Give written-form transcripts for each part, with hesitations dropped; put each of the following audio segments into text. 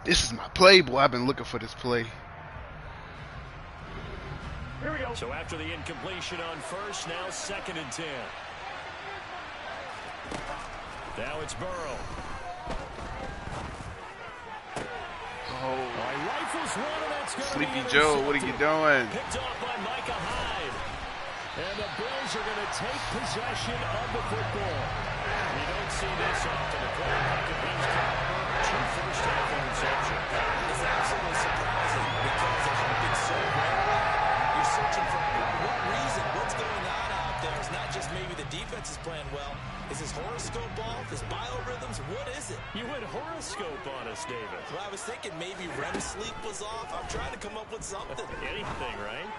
This is my play, boy. I've been looking for this play. Here we go. So after the incompletion on first, now 2nd and 10. Now it's Burrow. Oh. Rifles one, and that's going to Sleepy be Joe, what are you doing? Picked off by Micah Hyde. And the Bills are going to take possession of the football. You don't see this often. A player like the Bills can have 2 first-half interceptions. It's absolutely surprising because it happens so rarely. You're searching for what reason, what's going on out there. It's not just maybe the defense is playing well. Is his horoscope off? His biorhythms? What is it? You went horoscope on us, David. Well, I was thinking maybe REM sleep was off. I'm trying to come up with something. Anything, right?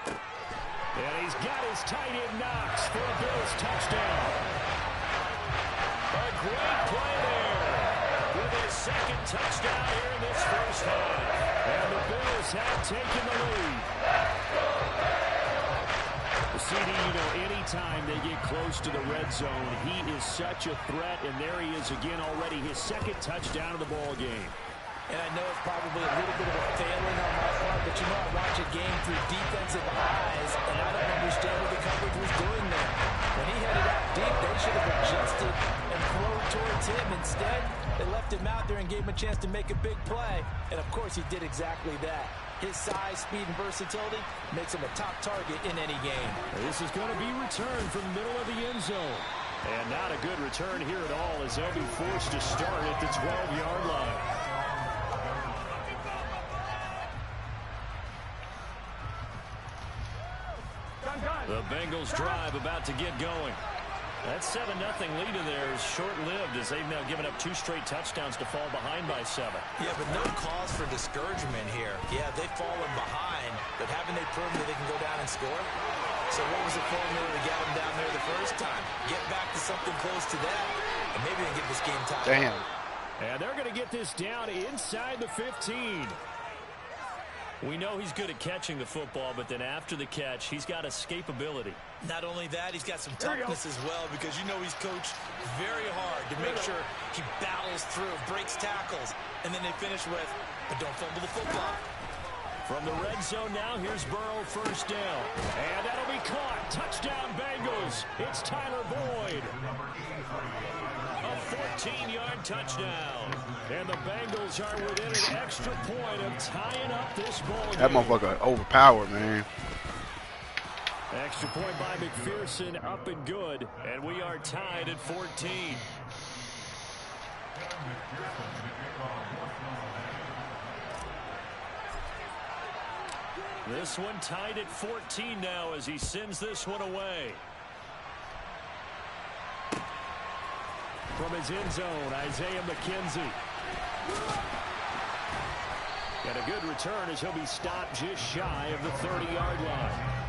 And he's got his tight end Knox for a Bills touchdown. A great play there with his 2nd touchdown here in this first half. And the Bills have taken the lead. CD, you know, anytime they get close to the red zone, he is such a threat, and there he is again already, his 2nd touchdown of the ball game. And I know it's probably a little bit of a failing on my part, but you know I watch a game through defensive eyes, and I don't understand what the coverage was doing there. When he headed out deep, they should have adjusted and flowed towards him. Instead, they left him out there and gave him a chance to make a big play. And, of course, he did exactly that. His size, speed, and versatility makes him a top target in any game. This is going to be returned from the middle of the end zone. And not a good return here at all as they'll be forced to start at the 12-yard line. The Bengals drive about to get going. That 7-0 lead in there is short-lived as they've now given up 2 straight touchdowns to fall behind by 7. Yeah, but no cause for discouragement here. Yeah, they've fallen behind, but haven't they proven that they can go down and score? So what was the formula to get them down there the first time? Get back to something close to that, and maybe they can get this game tied. Damn. And they're going to get this down inside the 15. We know he's good at catching the football, but then after the catch, he's got escapability. Not only that, he's got some toughness as well, because you know he's coached very hard to make sure he battles through, breaks tackles, and then they finish with, but don't fumble the football. From the red zone now, here's Burrow, first down. And that'll be caught. Touchdown, Bengals. It's Tyler Boyd. A 14-yard touchdown. And the Bengals are within an extra point of tying up this ball game. That motherfucker overpowered, man. Extra point by McPherson, up and good. And we are tied at 14. This one tied at 14 now as he sends this one away. From his end zone, Isaiah McKenzie. Got a good return as he'll be stopped just shy of the 30-yard line.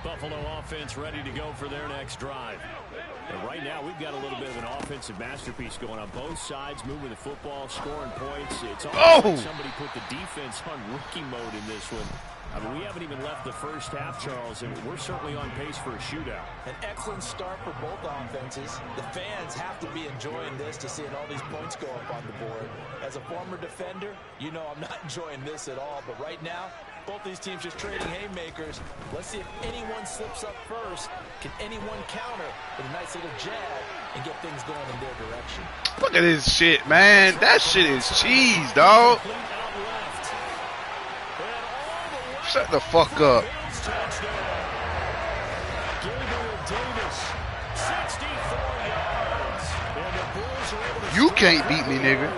Buffalo offense ready to go for their next drive. And right now, we've got a little bit of an offensive masterpiece going on both sides, moving the football, scoring points. It's almost like somebody put the defense on rookie mode in this one. I mean, we haven't even left the first half, Charles, and we're certainly on pace for a shootout. An excellent start for both offenses. The fans have to be enjoying this to seeing all these points go up on the board. As a former defender, you know I'm not enjoying this at all, but right now, both these teams just trading haymakers. Let's see if anyone slips up first. Can anyone counter with a nice little jab and get things going in their direction? Look at this shit, man. That shit is cheese, dog. Shut the fuck up. You can't beat me, nigga.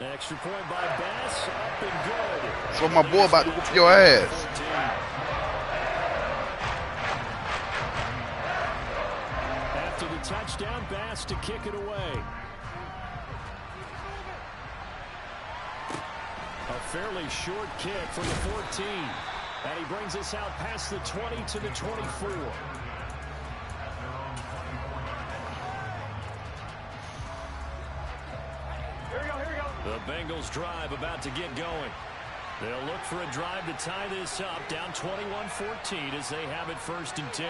Extra point by Bass, up and good. So my boy about to whoop your ass. After the touchdown, Bass to kick it away. A fairly short kick from the 14. And he brings us out past the 20 to the 24. Bengals drive about to get going. They'll look for a drive to tie this up, down 21-14 as they have it 1st and 10.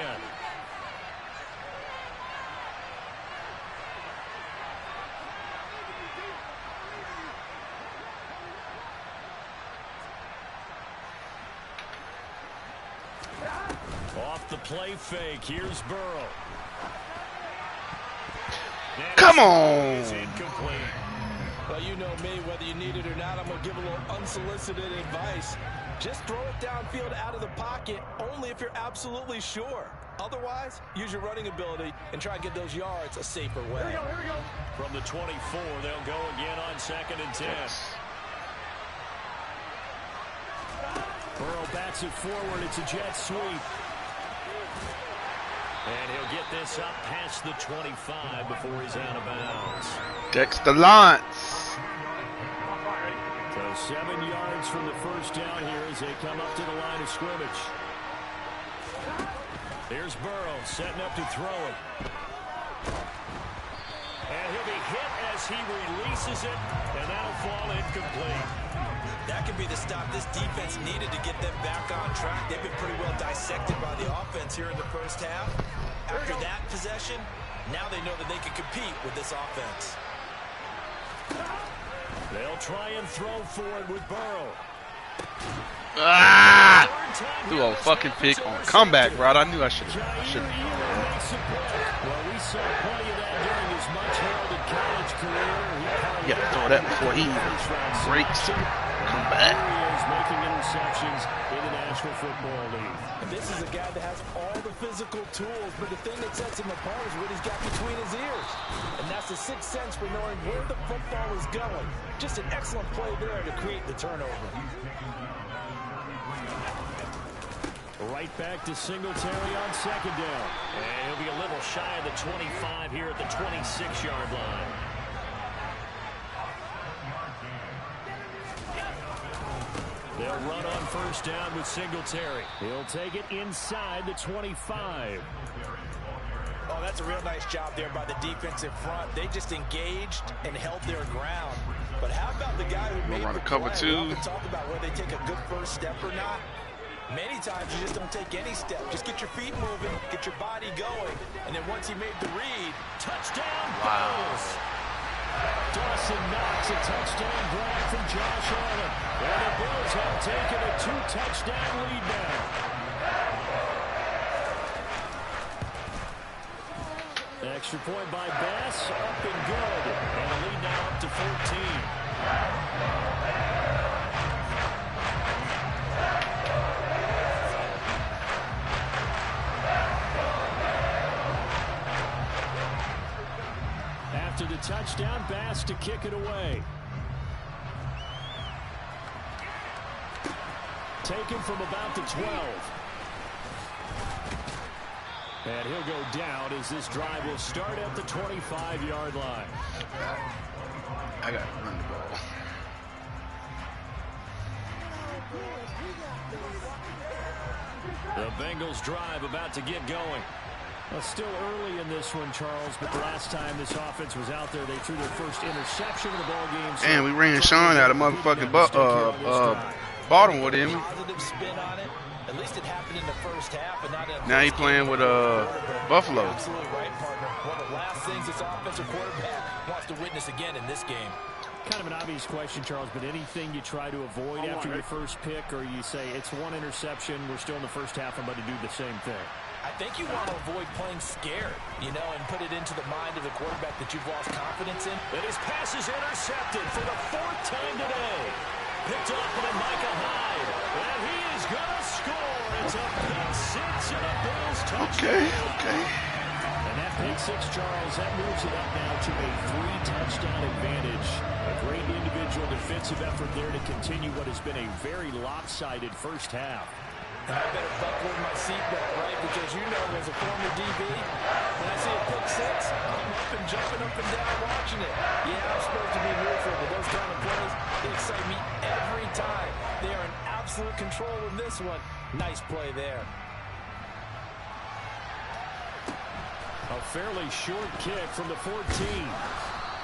Off the play fake, here's Burrow. Come on! Incomplete. Well, you know me, whether you need it or not, I'm going to give a little unsolicited advice. Just throw it downfield out of the pocket, only if you're absolutely sure. Otherwise, use your running ability and try and get those yards a safer way. Here we go. From the 24, they'll go again on 2nd and 10. Burrow bats it forward. It's a jet sweep. And he'll get this up past the 25 before he's out of bounds. Dexter Lawrence. So 7 yards from the first down here as they come up to the line of scrimmage. Here's Burrow setting up to throw it. And he'll be hit as he releases it, and that'll fall incomplete. That could be the stop this defense needed to get them back on track. They've been pretty well dissected by the offense here in the first half. After that possession, now they know that they can compete with this offense. They'll try and throw for it with Burrow. Ah! Threw a fucking pick on comeback, bro. I knew I should have. Well, we saw plenty of that during his much heralded college career. You gotta throw that before he even breaks. Come back. He is making interceptions in the National Football League. And this is a guy that has all the physical tools, but the thing that sets him apart is what he's got between his ears. And that's the sixth sense for knowing where the football is going. Just an excellent play there to create the turnover. Right back to Singletary on 2nd down. And he'll be a little shy of the 25 here at the 26-yard line. They'll run on 1st down with Singletary. He'll take it inside the 25. Oh, that's a real nice job there by the defensive front. They just engaged and held their ground. But how about the guy who made run the a cover play? two. We often talk about whether they take a good first step or not. Many times you just don't take any step. Just get your feet moving, get your body going, and then once he made the read, touchdown. Wow. Dawson Knox, a touchdown grab from Josh Allen. And the Bills have taken a 2-touchdown lead now. Extra point by Bass, up and good. And the lead now up to 14. After the touchdown, Bass to kick it away. Taken from about the 12. And he'll go down as this drive will start at the 25-yard line. I got to run the ball. The Bengals drive about to get going. Well, still early in this one, Charles, but the last time this offense was out there, they threw their first interception of the ball game. So and we ran Sean out of motherfucking Baltimore, didn't we? Positive spin on it. At least it happened in the first half, and not in Now he playing with Buffalo. Absolutely right, partner. One of the last things this offensive quarterback wants to witness again in this game. Kind of an obvious question, Charles, but anything you try to avoid after your first pick, or you say it's one interception, we're still in the first half, I'm about to do the same thing? I think you want to avoid playing scared, and put it into the mind of the quarterback that you've lost confidence in. And his pass is intercepted for the 4th time today. Picked up by Micah Hyde, and he is going to score. It's a pick six and a Bills touchdown. Okay. And that pick six, Charles, that moves it up now to a 3-touchdown advantage. A great individual defensive effort there to continue what has been a very lopsided first half. And I better buckle in my seatbelt, right? Because as a former DB, when I see a pick six, I'm up and jumping up and down watching it. Yeah, I'm supposed to be neutral, but those kind of plays, they excite me every time. They are in absolute control in this one. Nice play there. A fairly short kick from the 14.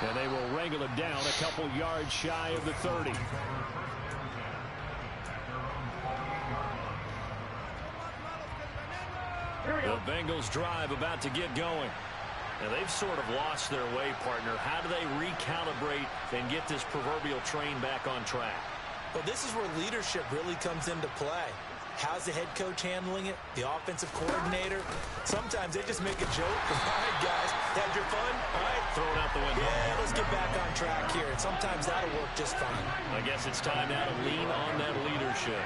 And they will wrangle him down a couple yards shy of the 30. The Bengals drive about to get going. Now they've sort of lost their way, partner. How do they recalibrate and get this proverbial train back on track? Well, this is where leadership really comes into play. How's the head coach handling it? The offensive coordinator? Sometimes they just make a joke. All right, guys, had your fun? All right. Throw it out the window. Yeah, let's get back on track here. And sometimes that'll work just fine. I guess it's time now to lean on that leadership.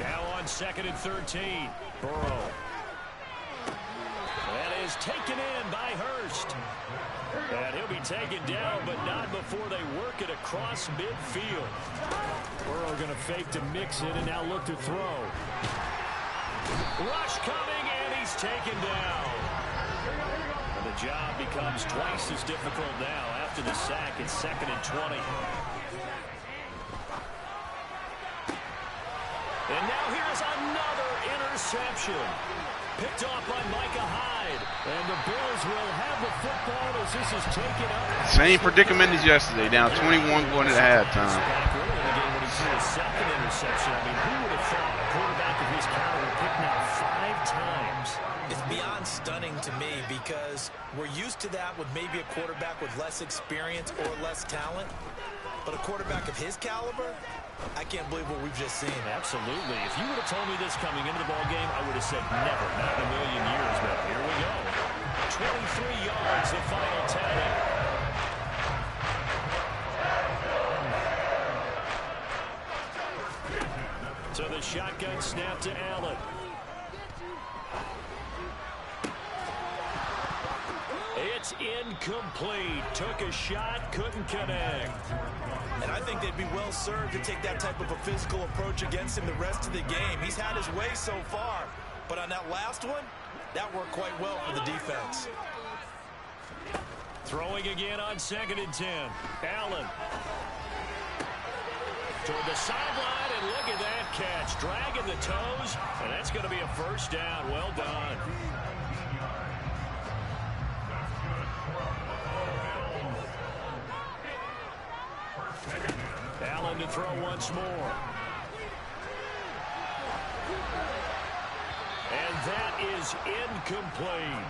Now on 2nd and 13. Burrow. That is taken in by Hurst. And he'll be taken down, but not before they work it across midfield. Burrow going to fake to mix it and now look to throw. Rush coming, and he's taken down. And the job becomes twice as difficult now after the sack. It's 2nd and 20. And now here's another interception. Picked off by Micah Hyde. And the Bills will have the football as this is taken up. Same predicament as yesterday, down 21 going to halftime. A second interception. I mean, who would have thought a quarterback of his caliber picked now 5 times? It's beyond stunning to me because we're used to that with maybe a quarterback with less experience or less talent. But a quarterback of his caliber, I can't believe what we've just seen. Absolutely. If you would have told me this coming into the ballgame, I would have said never, not in a million years. But here we go. 23 yards, the final tally. So the shotgun snap to Allen. It's incomplete. Took a shot, couldn't connect. And I think they'd be well served to take that type of a physical approach against him the rest of the game. He's had his way so far. But on that last one, that worked quite well for the defense. Throwing again on 2nd and 10. Allen. Toward the sideline, and look at that catch. Dragging the toes, and that's going to be a first down. Well done. Allen to throw once more. And that is incomplete.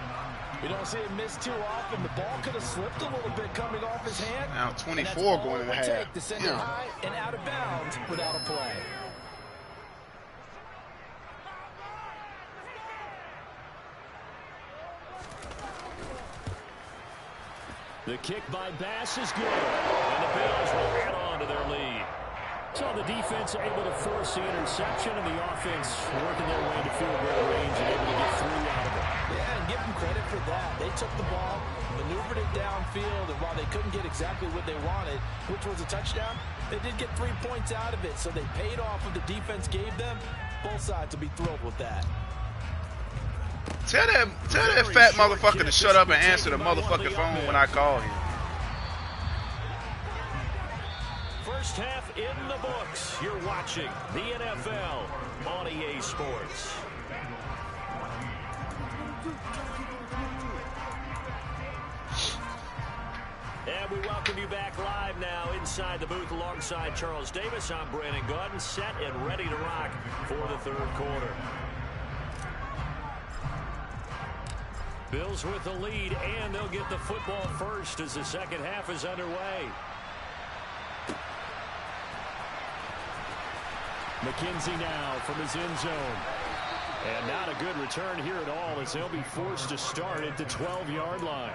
You don't see him miss too often. The ball could have slipped a little bit coming off his hand. Now 24 going in the half. To send it high and out of bounds without a play. The kick by Bass is good. And the Bills will add on to their lead. So the defense able to force the interception, and the offense working their way to field goal range and able to get 3 out of it. Yeah, and give them credit for that. They took the ball, maneuvered it downfield, and while they couldn't get exactly what they wanted, which was a touchdown, they did get 3 points out of it. So they paid off what the defense gave them. Both sides will be thrilled with that. Tell that fat motherfucker to shut up and answer the motherfucking phone when I call him. First half in the books. You're watching the NFL on EA Sports. And we welcome you back live now inside the booth alongside Charles Davis. I'm Brandon Gaudin, set and ready to rock for the 3rd quarter. Bills with the lead, and they'll get the football first as the second half is underway. McKenzie now from his end zone. And not a good return here at all as they'll be forced to start at the 12-yard line.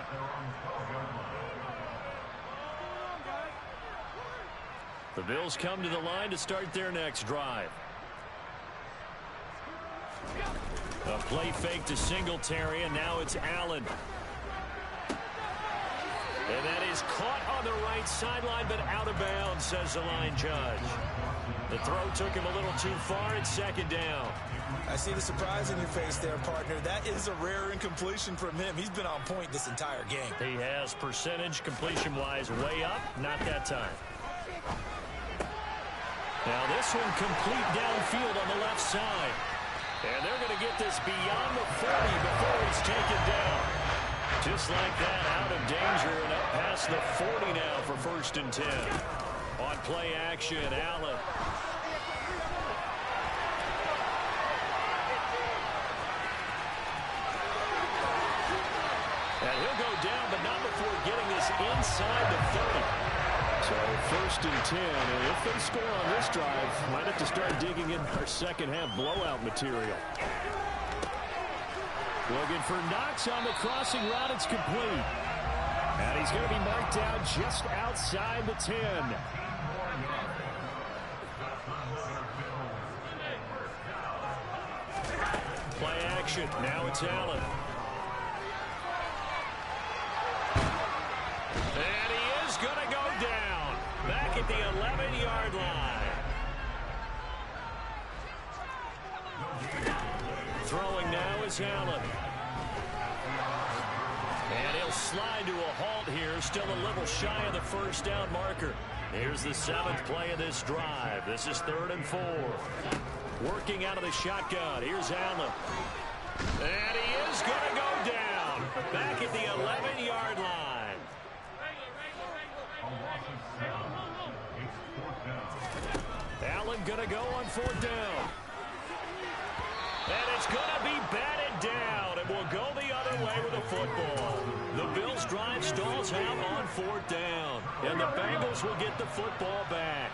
The Bills come to the line to start their next drive. A play fake to Singletary, and now it's Allen. And that is caught on the right sideline, but out of bounds, says the line judge. The throw took him a little too far. It's 2nd down. I see the surprise in your face there, partner. That is a rare incompletion from him. He's been on point this entire game. He has percentage completion-wise way up. Not that time. Now this one complete downfield on the left side. And they're going to get this beyond the 40 before he's taken down. Just like that, out of danger and up past the 40 now for 1st and 10. On play action, Allen. And he'll go down, but not before getting this inside the 30. So 1st and 10, and if they score on this drive, might have to start digging in our second half blowout material. Looking for Knox on the crossing route. It's complete. And he's going to be marked down just outside the 10. Play action. Now it's Allen. And he is going to go down. Back at the 11-yard line. Throwing now is Allen. And he'll slide to a halt here. Still a little shy of the 1st down marker. Here's the 7th play of this drive. This is 3rd and 4. Working out of the shotgun. Here's Allen. And he is going to go down. Back at the 11-yard line. Allen going to go on 4th down. And it's going to be batted down, and we'll go the other way with the football. The Bills' drive stalls out on 4th down, and the Bengals will get the football back.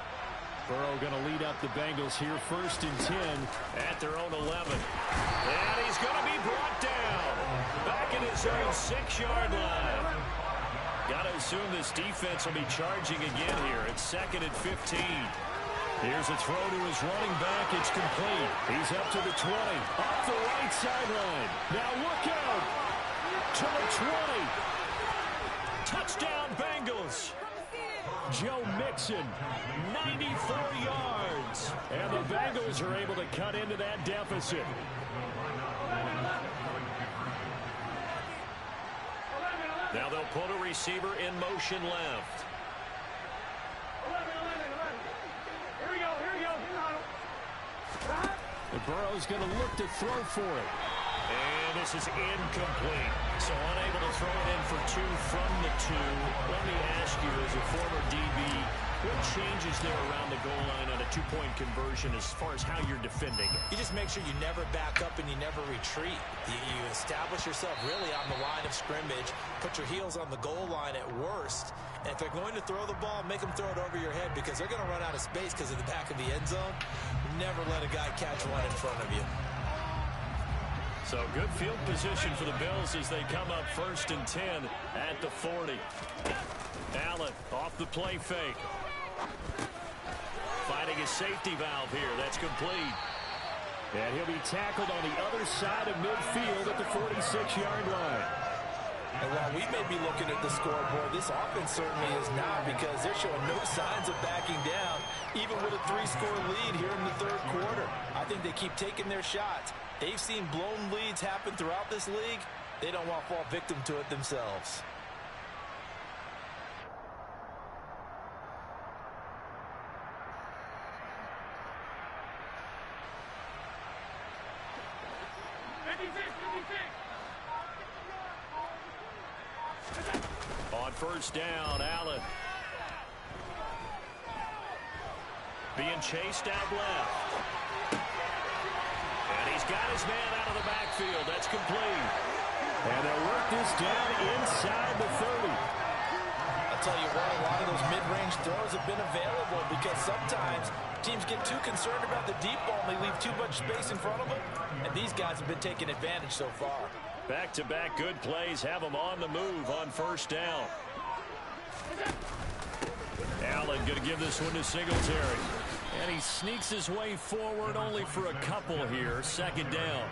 Burrow going to lead up the Bengals here, 1st and 10 at their own 11. And he's going to be brought down back in his own 6-yard line. Got to assume this defense will be charging again here. It's 2nd and 15. Here's a throw to his running back. It's complete. He's up to the 20. Off the right sideline. Now look out. To the 20. Touchdown Bengals. Joe Mixon, 94 yards. And the Bengals are able to cut into that deficit. Now they'll put a receiver in motion left. Burrow's going to look to throw for it. And this is incomplete. So unable to throw it in for 2 from the 2. Let me ask you, as a former DB, what changes there around the goal line on a 2-point conversion as far as how you're defending it? You just make sure you never back up and you never retreat. You establish yourself really on the line of scrimmage, put your heels on the goal line at worst, and if they're going to throw the ball, make them throw it over your head because they're going to run out of space because of the back of the end zone. Never let a guy catch one in front of you. So good field position for the Bills as they come up 1st and 10 at the 40. Allen off the play fake. Finding a safety valve here. That's complete. And he'll be tackled on the other side of midfield at the 46-yard line. And while we may be looking at the scoreboard, this offense certainly is not because they're showing no signs of backing down, even with a 3-score lead here in the 3rd quarter. I think they keep taking their shots. They've seen blown leads happen throughout this league. They don't want to fall victim to it themselves. On 1st down, Allen. Being chased out left. And he's got his man out of the backfield. That's complete. And they'll work this down inside the 30. I'll tell you what, a lot of those mid-range throws have been available because sometimes teams get too concerned about the deep ball and they leave too much space in front of them. And these guys have been taking advantage so far. Back-to-back good plays have them on the move on 1st down. Allen going to give this one to Singletary. And he sneaks his way forward only for a couple here. 2nd down.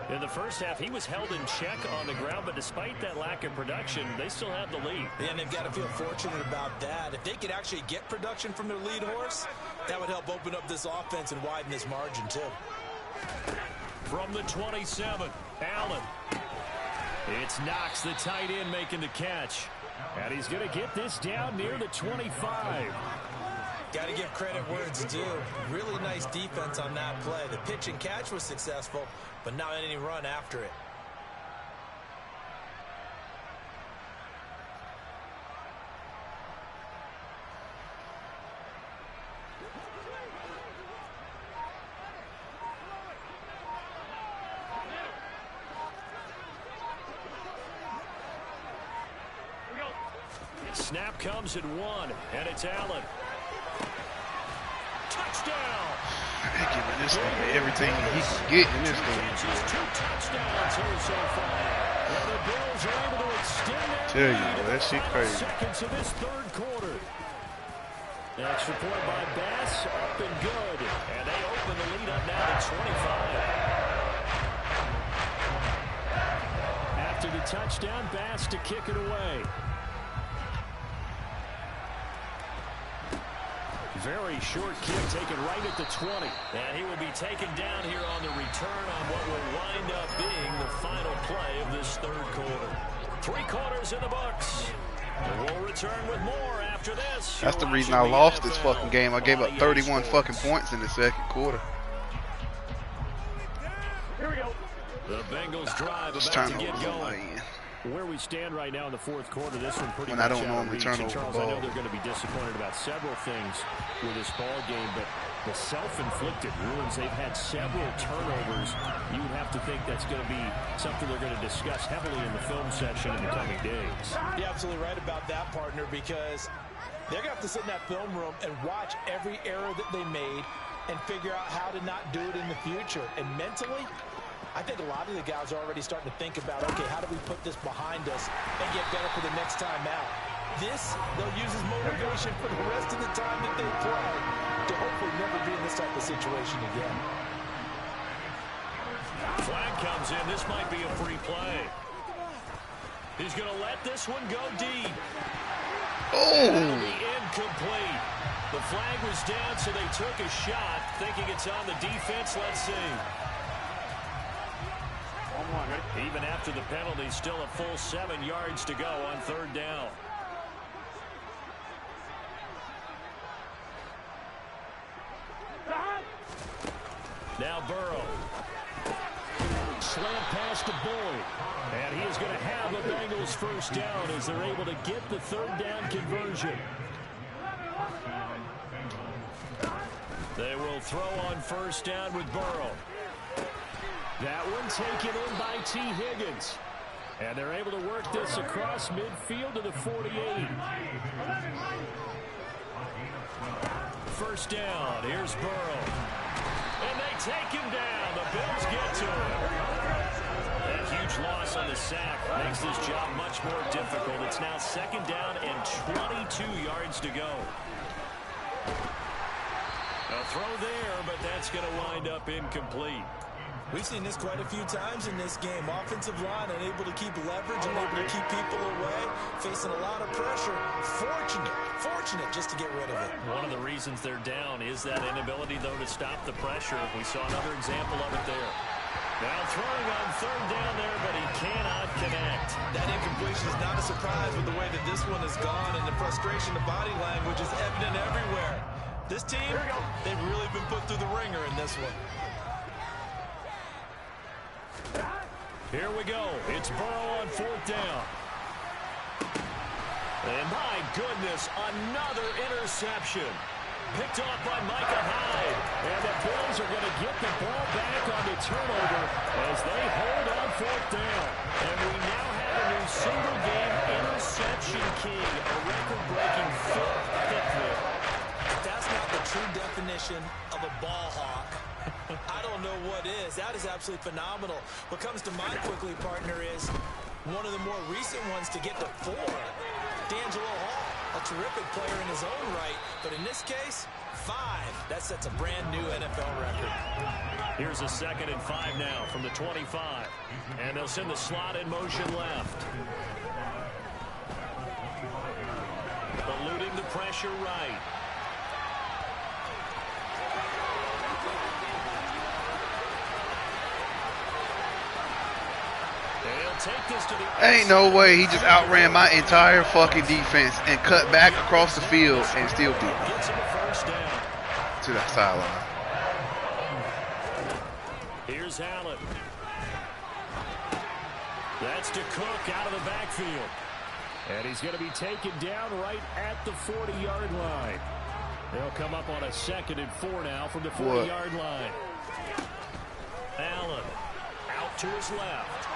In the first half, he was held in check on the ground, but despite that lack of production, they still have the lead. And they've got to feel fortunate about that. If they could actually get production from their lead horse, that would help open up this offense and widen this margin, too. From the 27, Allen. It's Knox, the tight end, making the catch. And he's going to get this down near the 25. Got to give credit where it's due. Really nice defense on that play. The pitch and catch was successful, but not any run after it. snap comes at 1, and it's Allen. Touchdown! They're giving this nigga everything he can get in this game. 2 touchdowns here so far. And the Bills are able to extend their Tell you, lead that shit crazy. seconds of this third quarter. Extra point by Bass, up and good. And they open the lead up now to 25. After the touchdown, Bass to kick it away. Very short kick taken right at the 20. And he will be taken down here on the return on what will wind up being the final play of this third quarter. 3 quarters in the books. We'll return with more after this. That's the reason I lost this fucking game. I gave up 31 fucking points in the second quarter. Here we go. The Bengals drive Just about to turn get over going. Where we stand right now in the fourth quarter, this one pretty when much I don't out of normally reach. turn And over the Charles, I know ball. they're going to be disappointed about several things with this ball game, but the self-inflicted wounds, they've had several turnovers. You would have to think that's going to be something they're going to discuss heavily in the film section in the coming days. You're absolutely right about that, partner, because they're going to have to sit in that film room and watch every error that they made and figure out how to not do it in the future. And mentally, I think a lot of the guys are already starting to think about, okay, how do we put this behind us and get better for the next time out? This, they'll use as motivation for the rest of the time that they play to hopefully never be in this type of situation again. Flag comes in. This might be a free play. He's going to let this one go deep. Oh! That'll be incomplete. The flag was down, so they took a shot, thinking it's on the defense. Let's see. Even after the penalty, still a full 7 yards to go on third down. Now Burrow. Slant pass to Boyd. And he is going to have the Bengals first down as they're able to get the third down conversion. They will throw on first down with Burrow. That one taken in by T. Higgins. And they're able to work this across midfield to the 48. First down. Here's Burrow. And they take him down. The Bills get to him. That huge loss on the sack makes this job much more difficult. It's now second down and 22 yards to go. A throw there, but that's going to wind up incomplete. We've seen this quite a few times in this game. Offensive line unable to keep leverage, unable to keep people away, facing a lot of pressure. Fortunate just to get rid of it. One of the reasons they're down is that inability, though, to stop the pressure. We saw another example of it there. Now throwing on third down there, but he cannot connect. That incompletion is not a surprise with the way that this one has gone, and the frustration, the body language is evident everywhere. This team, they've really been put through the ringer in this one. Here we go. It's Burrow on fourth down. And my goodness, another interception. Picked off by Micah Hyde. And the Bills are going to get the ball back on the turnover as they hold on fourth down. And we now have a new single-game interception king, a record-breaking fifth pick there. That's not the true definition of a ball hawk. I don't know what is. That is absolutely phenomenal. What comes to mind quickly, partner, is one of the more recent ones to get to 4. D'Angelo Hall, a terrific player in his own right. But in this case, 5. That sets a brand new NFL record. Here's a 2nd and 5 now from the 25. And they'll send the slot in motion left. Eluding the pressure right. Ain't no way he just outran my entire fucking defense and cut back across the field and still beat me to the sideline. Here's Allen. That's to Cook out of the backfield. And he's going to be taken down right at the 40-yard line. They'll come up on a 2nd and 4 now from the 40-yard line. Allen out to his left.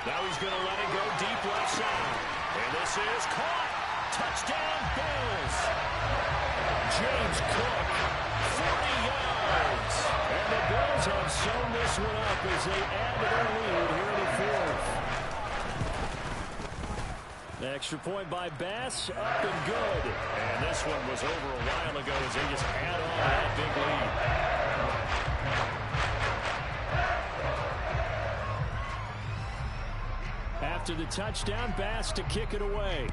Now he's going to let it go deep left side. And this is caught. Touchdown, Bills. James Cook, 40 yards. And the Bills have sewn this one up as they add to their lead here in the fourth. The extra point by Bass, up and good. And this one was over a while ago as they just add on that big lead. After the touchdown, Bass to kick it away.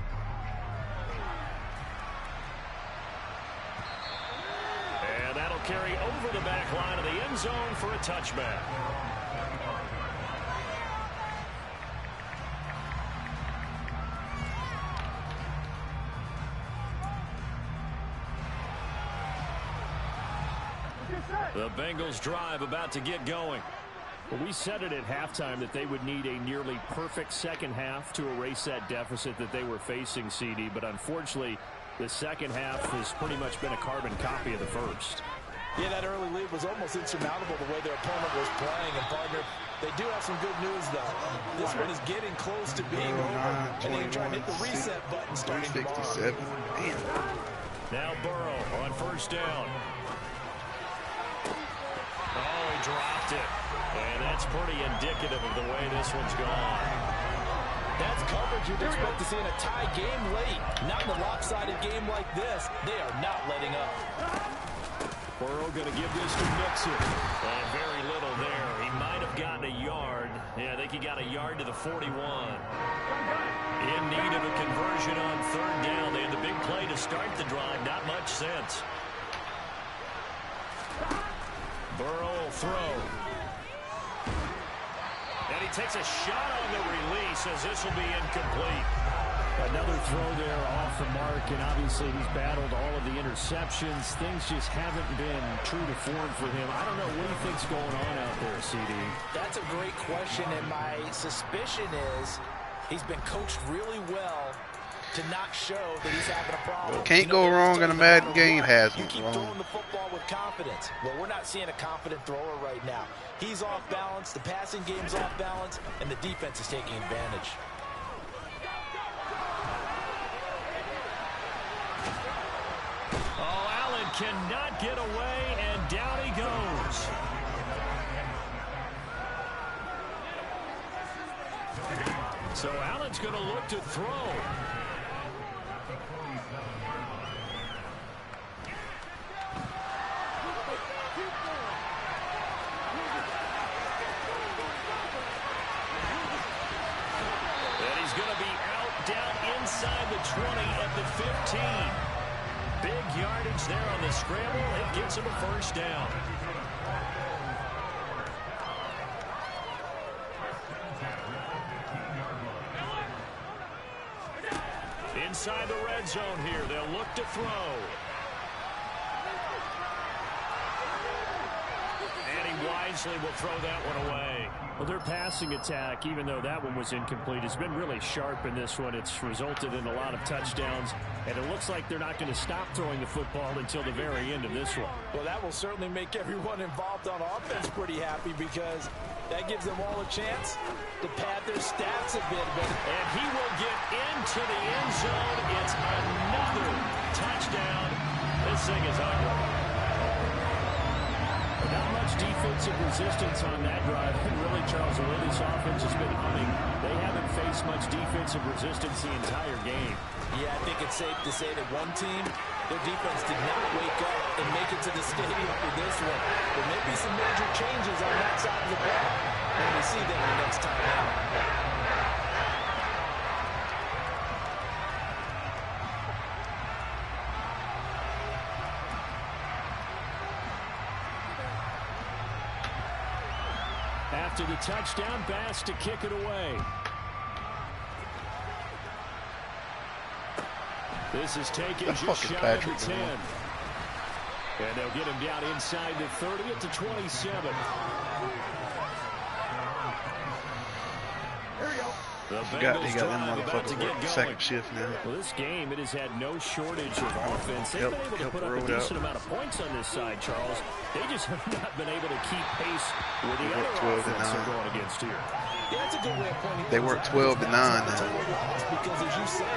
And that'll carry over the back line of the end zone for a touchback. The Bengals drive about to get going. Well, we said it at halftime that they would need a nearly perfect second half to erase that deficit that they were facing, CD. But unfortunately, the second half has pretty much been a carbon copy of the first. Yeah, that early lead was almost insurmountable the way their opponent was playing. And, partner, they do have some good news, though. This one is getting close to being over. And they can try to hit the reset button starting tomorrow. Now Burrow on first down. Oh, he dropped it. And that's pretty indicative of the way this one's gone. That's coverage you'd expect to see in a tie game late. Not in a lopsided game like this. They are not letting up. Burrow going to give this to Mixon. And very little there. He might have gotten a yard. Yeah, I think he got a yard to the 41. In need of a conversion on third down. They had the big play to start the drive. Not much sense. Burrow will throw. And he takes a shot on the release as this will be incomplete. Another throw there off the mark, and obviously he's battled all of the interceptions. Things just haven't been true to form for him. I don't know what he thinks going on out there, CD. That's a great question, and my suspicion is he's been coached really well to not show that he's having a problem. Can't go wrong in a Madden game, has him. You keep throwing the football with confidence. Well, we're not seeing a confident thrower right now. He's off balance, the passing game's off balance, and the defense is taking advantage. Oh, Allen cannot get away, and down he goes. So Allen's going to look to throw. Inside the 20 at the 15. Big yardage there on the scramble. It gets him a first down. Inside the red zone here. They'll look to throw. And he wisely will throw that one away. Well, their passing attack, even though that one was incomplete, has been really sharp in this one. It's resulted in a lot of touchdowns, and it looks like they're not going to stop throwing the football until the very end of this one. Well, that will certainly make everyone involved on offense pretty happy because that gives them all a chance to pad their stats a bit. And he will get into the end zone. It's another touchdown. This thing is ugly. Not much defensive resistance on that drive. And really, Charles, the way this offense has been humming, they haven't faced much defensive resistance the entire game. Yeah, I think it's safe to say that one team, their defense did not wake up and make it to the stadium for this one. There may be some major changes on that side of the ball when we see them the next time out. After the touchdown, Bass to kick it away. This is taken just shy of the 10. And they'll get him down inside the 30 at the 27. The Forgot they Bengals got them drive about to motherfuckers get working going. second shift now. Well, this game, it has had no shortage of offense. They've been able to put up a decent amount of points on this side, Charles. They just have not been able to keep pace with the other offense they're going against here. Yeah, that's a good way of pointing. They work 12 to 9 now. Because as you said,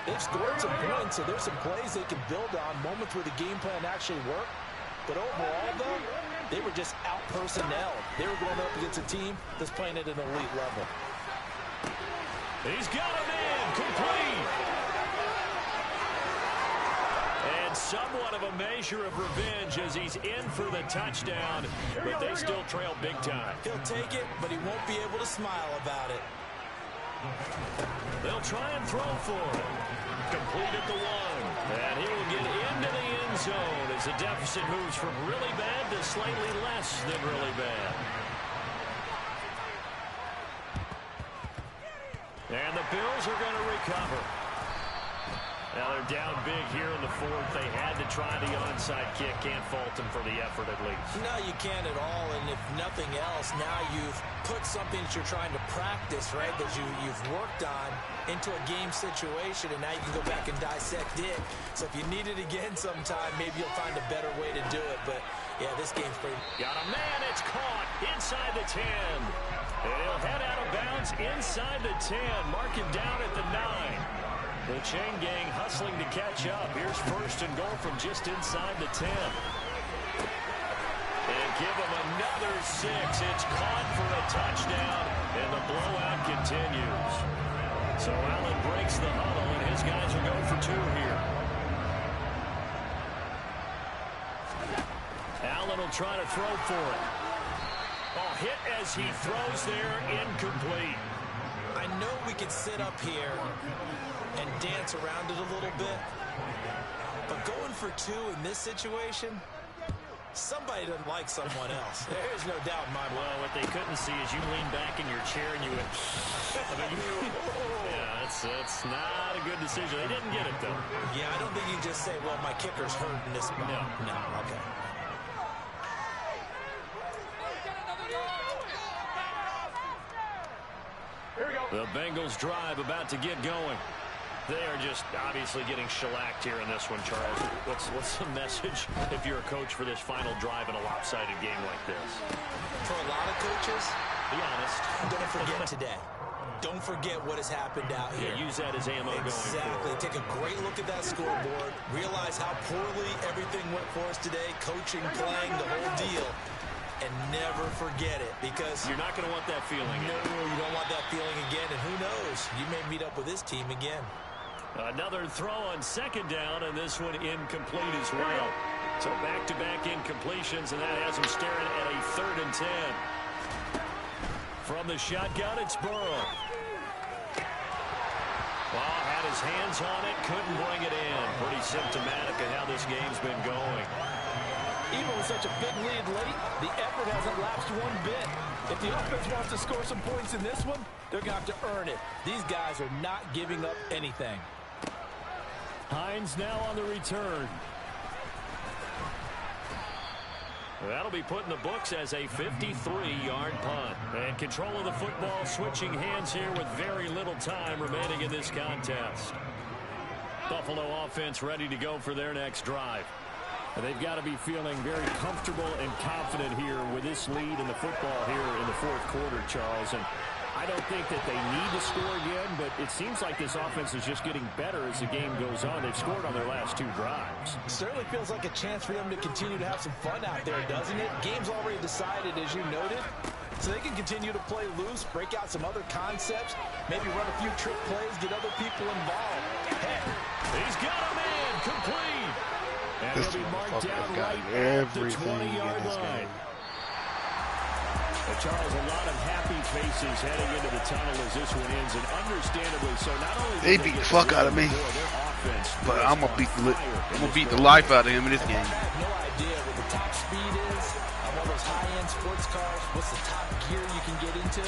they've scored some points, so there's some plays they can build on, moments where the game plan actually worked. But overall, though, they were just out-personnel. They were going up against a team that's playing at an elite level. He's got him in, complete. And somewhat of a measure of revenge as he's in for the touchdown, but they still trail big time. He'll take it, but he won't be able to smile about it. They'll try and throw for it. Complete at the 1. And he will get into the end zone as the deficit moves from really bad to slightly less than really bad. And the Bills are going to recover. Now they're down big here in the 4th. They had to try the onside kick. Can't fault them for the effort at least. No, you can't at all. And if nothing else, now you've put something that you're trying to practice, right, that you've worked on into a game situation, and now you can go back and dissect it. So if you need it again sometime, maybe you'll find a better way to do it. But, yeah, this game's pretty... Got a man. It's caught inside the 10. And he'll head out of bounds inside the 10. Mark him down at the 9. The chain gang hustling to catch up. Here's 1st and goal from just inside the 10. And give him another 6. It's caught for a touchdown, and the blowout continues. So Allen breaks the huddle, and his guys are going for 2 here. Allen will try to throw for it. Oh, hit as he throws there, incomplete. I know we could sit up here and dance around it a little bit, but going for 2 in this situation, somebody doesn't like someone else. There's no doubt in my mind. Well, what they couldn't see is you lean back in your chair and you went, yeah, that's not a good decision. They didn't get it, though. Yeah, I don't think you just say, well, my kicker's hurt in this spot. No, okay. The Bengals drive about to get going. They are just obviously getting shellacked here in this one, Charles. What's the message if you're a coach for this final drive in a lopsided game like this? For a lot of coaches, be honest, don't forget today. Don't forget what has happened out here. Yeah, use that as ammo going forward. Exactly. Take a great look at that scoreboard. Realize how poorly everything went for us today. Coaching, playing, the whole deal. And never forget it, because you're not going to want that feeling. No, you don't want that feeling again. And who knows? You may meet up with this team again. Another throw on 2nd down, and this one incomplete as well. So back-to-back incompletions, and that has him staring at a 3rd and 10. From the shotgun, it's Burrow. Well, had his hands on it, couldn't bring it in. Pretty symptomatic of how this game's been going. Even with such a big lead late, the effort hasn't lapsed one bit. If the offense wants to score some points in this one, they're going to have to earn it. These guys are not giving up anything. Hines now on the return. That'll be put in the books as a 53-yard punt. And control of the football switching hands here with very little time remaining in this contest. Buffalo offense ready to go for their next drive. And they've got to be feeling very comfortable and confident here with this lead in the football here in the 4th quarter, Charles. And I don't think that they need to score again, but it seems like this offense is just getting better as the game goes on. They've scored on their last 2 drives. Certainly feels like a chance for them to continue to have some fun out there, doesn't it? Game's already decided, as you noted. So they can continue to play loose, break out some other concepts, maybe run a few trick plays, get other people involved. Heck, he's got a man complete. And this he'll be marked down right at the 20-yard line. Charles, a lot of happy faces heading into the tunnel as this one ends, and understandably so. Not only they beat the fuck out of me, but I'm gonna beat the life out of him in this game. I have no idea what the top speed is on one of those high-end sports cars. What's the top gear you can get into?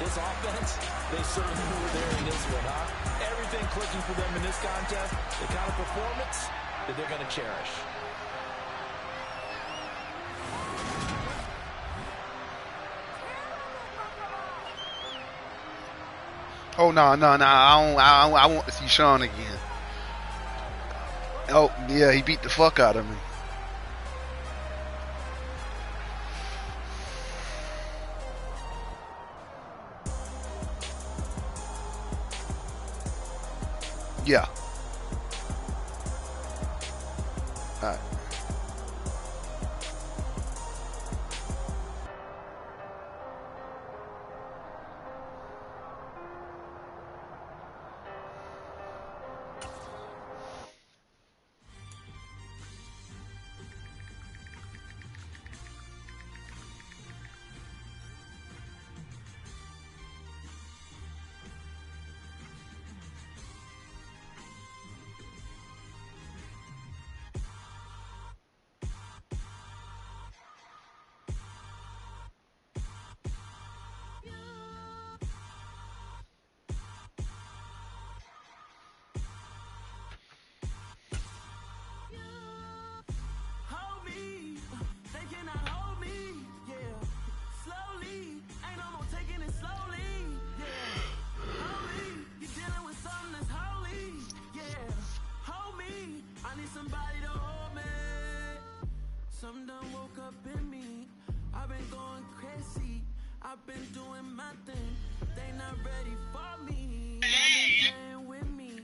This offense, they certainly were there in this one, huh? Everything clicking for them in this contest, the kind of performance that they're going to cherish. Oh no. I want to see Sean again. Oh yeah, he beat the fuck out of me. Yeah. All right. I've been doing my thing. They not ready for me. They've been playing with me.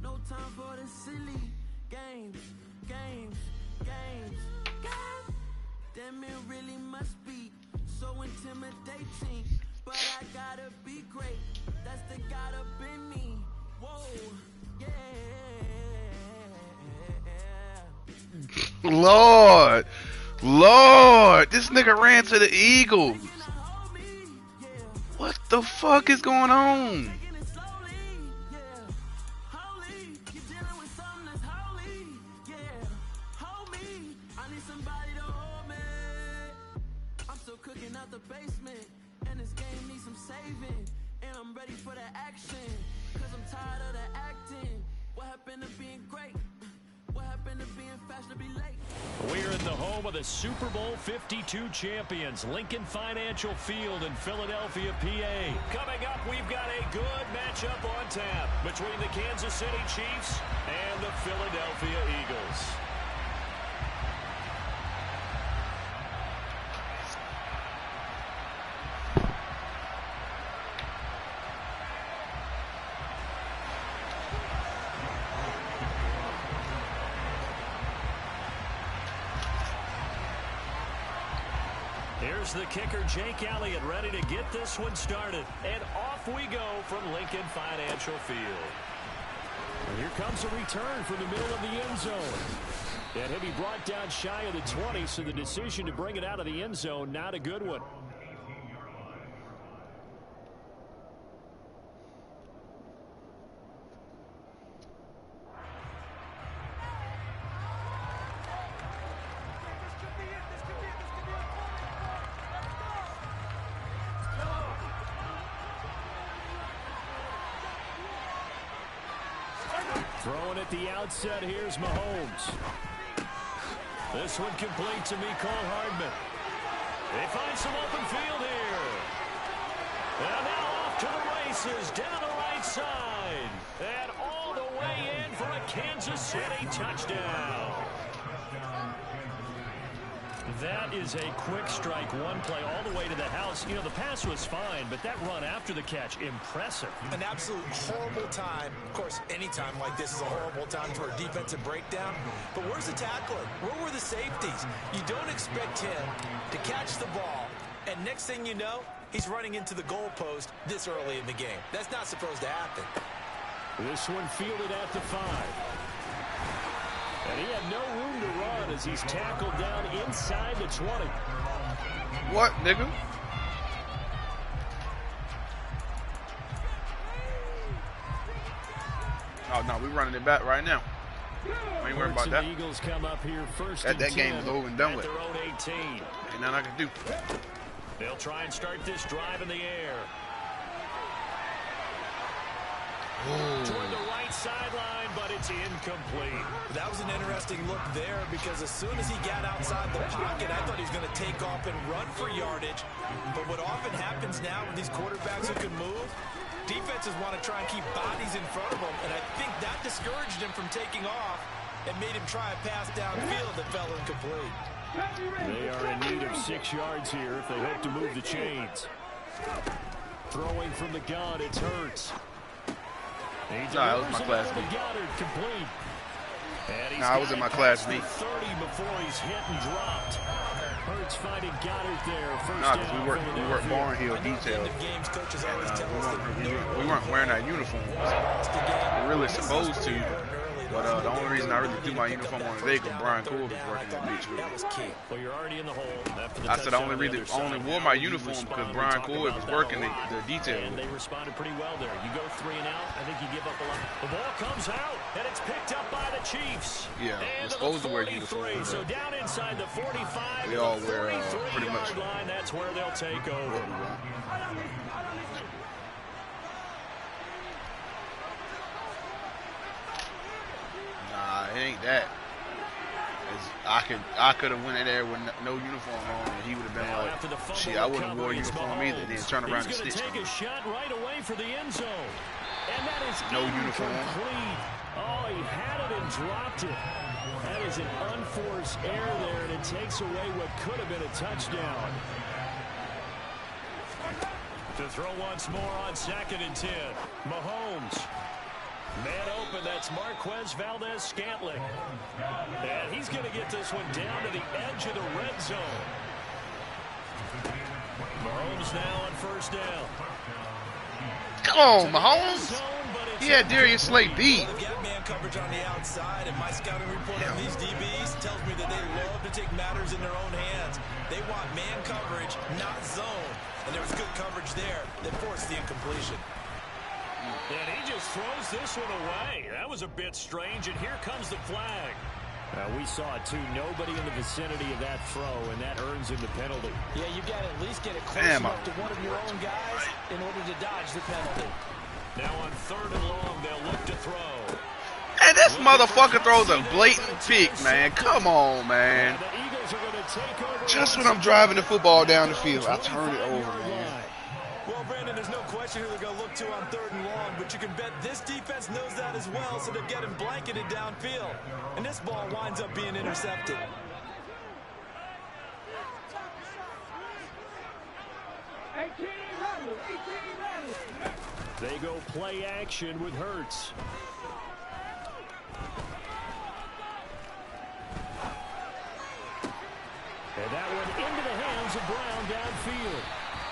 No time for the silly games. Damn, it really must be so intimidating. But I gotta be great. That's the God up in me. Whoa, yeah. Lord, this nigga ran to the Eagles. What the fuck is going on? I'm still cooking out the basement, and this game needs some saving, and I'm ready for the action, cause I'm tired of the acting. What happened to being great? What happened to being fashionably late? We're in the home of the Super Bowl 52 champions, Lincoln Financial Field in Philadelphia, PA. Coming up, we've got a good matchup on tap between the Kansas City Chiefs and the Philadelphia Eagles. Here's the kicker, Jake Elliott, ready to get this one started. And off we go from Lincoln Financial Field. And here comes a return from the middle of the end zone. And he'll be brought down shy of the 20, so the decision to bring it out of the end zone, not a good one. Throwing at the outset, here's Mahomes. This one complete to Mecole Hardman. They find some open field here. And now off to the races, down the right side. And all the way in for a Kansas City touchdown. That is a quick strike, one play all the way to the house. You know, the pass was fine, but that run after the catch, impressive. An absolute horrible time. Of course, any time like this is a horrible time for a defensive breakdown. But where's the tackler? Where were the safeties? You don't expect him to catch the ball, and next thing you know, he's running into the goalpost this early in the game. That's not supposed to happen. This one fielded at the 5. And he had no room to run as he's tackled down inside the 20. What, nigga? Oh, no, we running it back right now. We ain't worried about that. The Eagles come up here first. That game is over and done with. Their own 18. Ain't nothing I can do. They'll try and start this drive in the air. Toward the right sideline, but it's incomplete. That was an interesting look there because as soon as he got outside the pocket, I thought he was going to take off and run for yardage. But what often happens now with these quarterbacks who can move, Defenses want to try and keep bodies in front of them, and I think that discouraged him from taking off and made him try a pass downfield that fell incomplete. They are in need of 6 yards here if they hope to move the chains. Throwing from the gun, it's Hurts. That was my class B. Complete. Nah, I was in my class B. 30 before he's hit and dropped. Hurts finding Goddard there. Nah, because we worked Barnhill detail. We weren't wearing our uniforms. We're really supposed to. But the only reason I really threw my uniform on today because Brian Cool was working that bitch with me. Well, you're already in the hole after the I said I only wore my uniform because Brian Cool was working the detail. And they responded pretty well there. You go 3 and out, I think you give up a lot. The ball comes out, and it's picked up by the Chiefs. Yeah, we're supposed to wear uniforms. So down inside the 45. We all wear pretty much. Line, that's where they'll take over. Nah, it ain't that. I could have went in there with no uniform on, and he would have been like, shit, I wouldn't have wore a uniform either. And then turn around and stitch take a shot right away for the end zone. And that is no uniform. Oh, he had it and dropped it. That is an unforced error there, and it takes away what could have been a touchdown. To throw once more on 2nd and 10. Mahomes. Man open, that's Marquez Valdes-Scantling. And he's going to get this one down to the edge of the red zone. Mahomes now on 1st down. Come on, Mahomes. He had Darius Slay beat. Well, they've got man coverage on the outside, and my scouting report on these DBs tells me that they love to take matters in their own hands. They want man coverage, not zone. And there was good coverage there that forced the incompletion. And he just throws this one away. That was a bit strange, and here comes the flag. We saw it too. Nobody in the vicinity of that throw, and that earns him the penalty. Yeah, you've got to at least get it close enough to one of your own guys in order to dodge the penalty. Now on 3rd and long, they'll look to throw. And this motherfucker throws a blatant pick, man. Come on, man. Just when I'm driving the football down the field, I turn it over, man. Well, Brandon, there's no question who they're going to look to on 3rd and long, but you can bet this defense knows that as well, so they're getting blanketed downfield. And this ball winds up being intercepted. They go play action with Hurts. And that one into the hands of Brown downfield.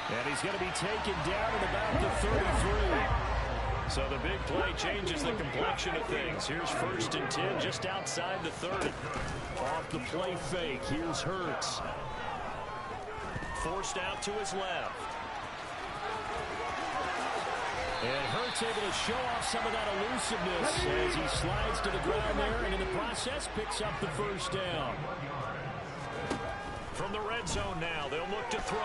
And he's going to be taken down at about the 33. So the big play changes the complexion of things. Here's 1st and 10 just outside the 30. Off the play fake. Here's Hurts. Forced out to his left. And Hurts able to show off some of that elusiveness as he slides to the ground there, and in the process picks up the 1st down. From the red zone now, they'll look to throw.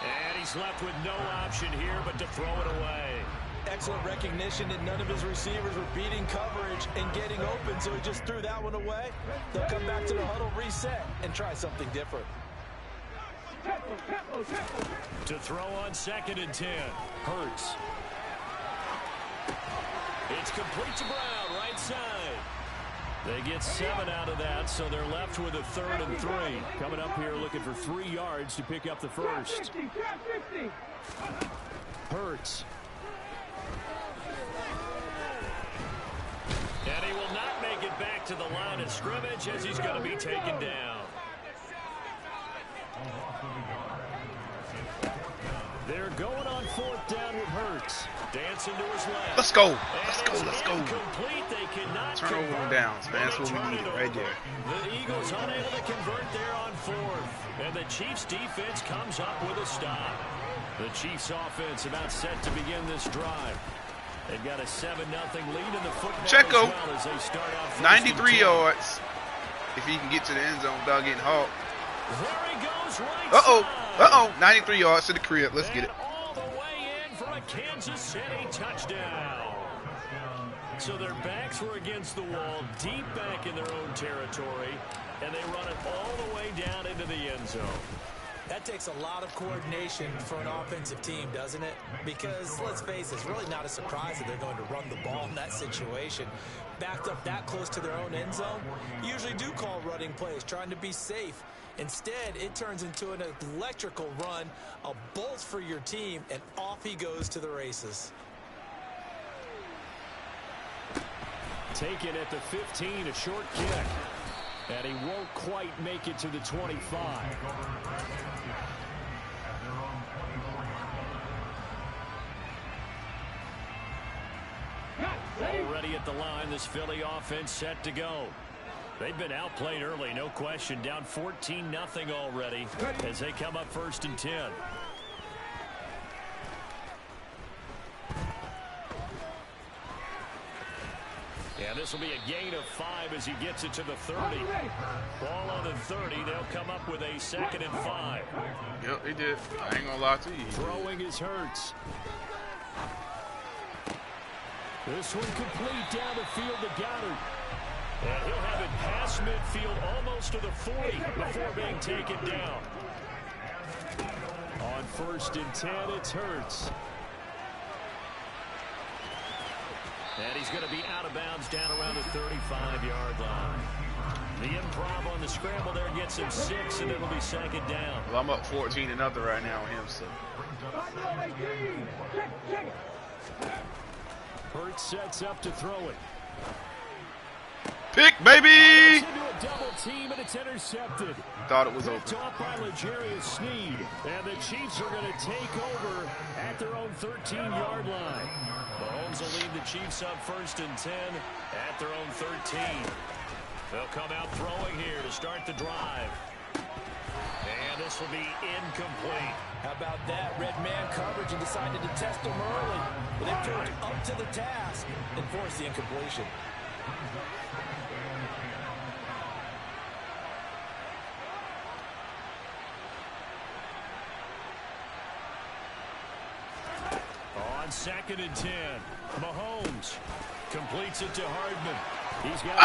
And he's left with no option here but to throw it away. Excellent recognition that none of his receivers were beating coverage and getting open, so he just threw that one away. They'll come back to the huddle, reset, and try something different. To throw on 2nd and 10. Hurts. It's complete to Brown, right side. They get 7 out of that, so they're left with a 3rd and 3. Coming up here looking for 3 yards to pick up the 1st. Hurts. And he will not make it back to the line of scrimmage as he's going to be taken down. They're going on 4th down with Hurts. Dancing to his left. Let's go. Let's go. Let's go. They cannot turnover on downs, man. That's what we needed right there. The Eagles unable to convert there on 4th. And the Chiefs defense comes up with a stop. The Chiefs offense about set to begin this drive. They've got a 7-0 lead in the football Checo. as well as they start out 93 yards. If he can get to the end zone without getting hauled. There he goes right Uh-oh. side. Uh-oh. 93 yards to the crib. Let's get it. All the way in for a Kansas City touchdown. So their backs were against the wall, deep back in their own territory, and they run it all the way down into the end zone. That takes a lot of coordination for an offensive team, doesn't it? Because, let's face it, it's really not a surprise that they're going to run the ball in that situation. Backed up that close to their own end zone, you usually do call running plays, trying to be safe. Instead, it turns into an electrical run, a bolt for your team, and off he goes to the races. Taken at the 15, a short kick. And he won't quite make it to the 25. Already at the line, this Philly offense set to go. They've been outplayed early, no question. Down 14-0 already as they come up 1st and 10. Yeah, this will be a gain of 5 as he gets it to the 30. Ball on the 30. They'll come up with a 2nd and 5. Yep, he did. I ain't gonna lie to you. Throwing is Hurts. This one complete down the field to Goddard. And he'll have it past midfield almost to the 40 before being taken down. On 1st and 10, it's Hurts. And he's going to be out of bounds down around the 35-yard line. The improv on the scramble there gets him 6, and it'll be 2nd down. Well, I'm up 14-0 right now on him, so. Hurts sets up to throw it. Pick, baby! Into a double team, and it's intercepted. Thought it was open. Picked off by L'Jarius Sneed. And the Chiefs are going to take over at their own 13-yard line. Mahomes will lead the Chiefs up 1st and 10 at their own 13. They'll come out throwing here to start the drive. And this will be incomplete. How about that? Red man coverage and decided to test him early. But they proved up to the task and forced the incompletion. On 2nd and 10, Mahomes completes it to Hardman. He's got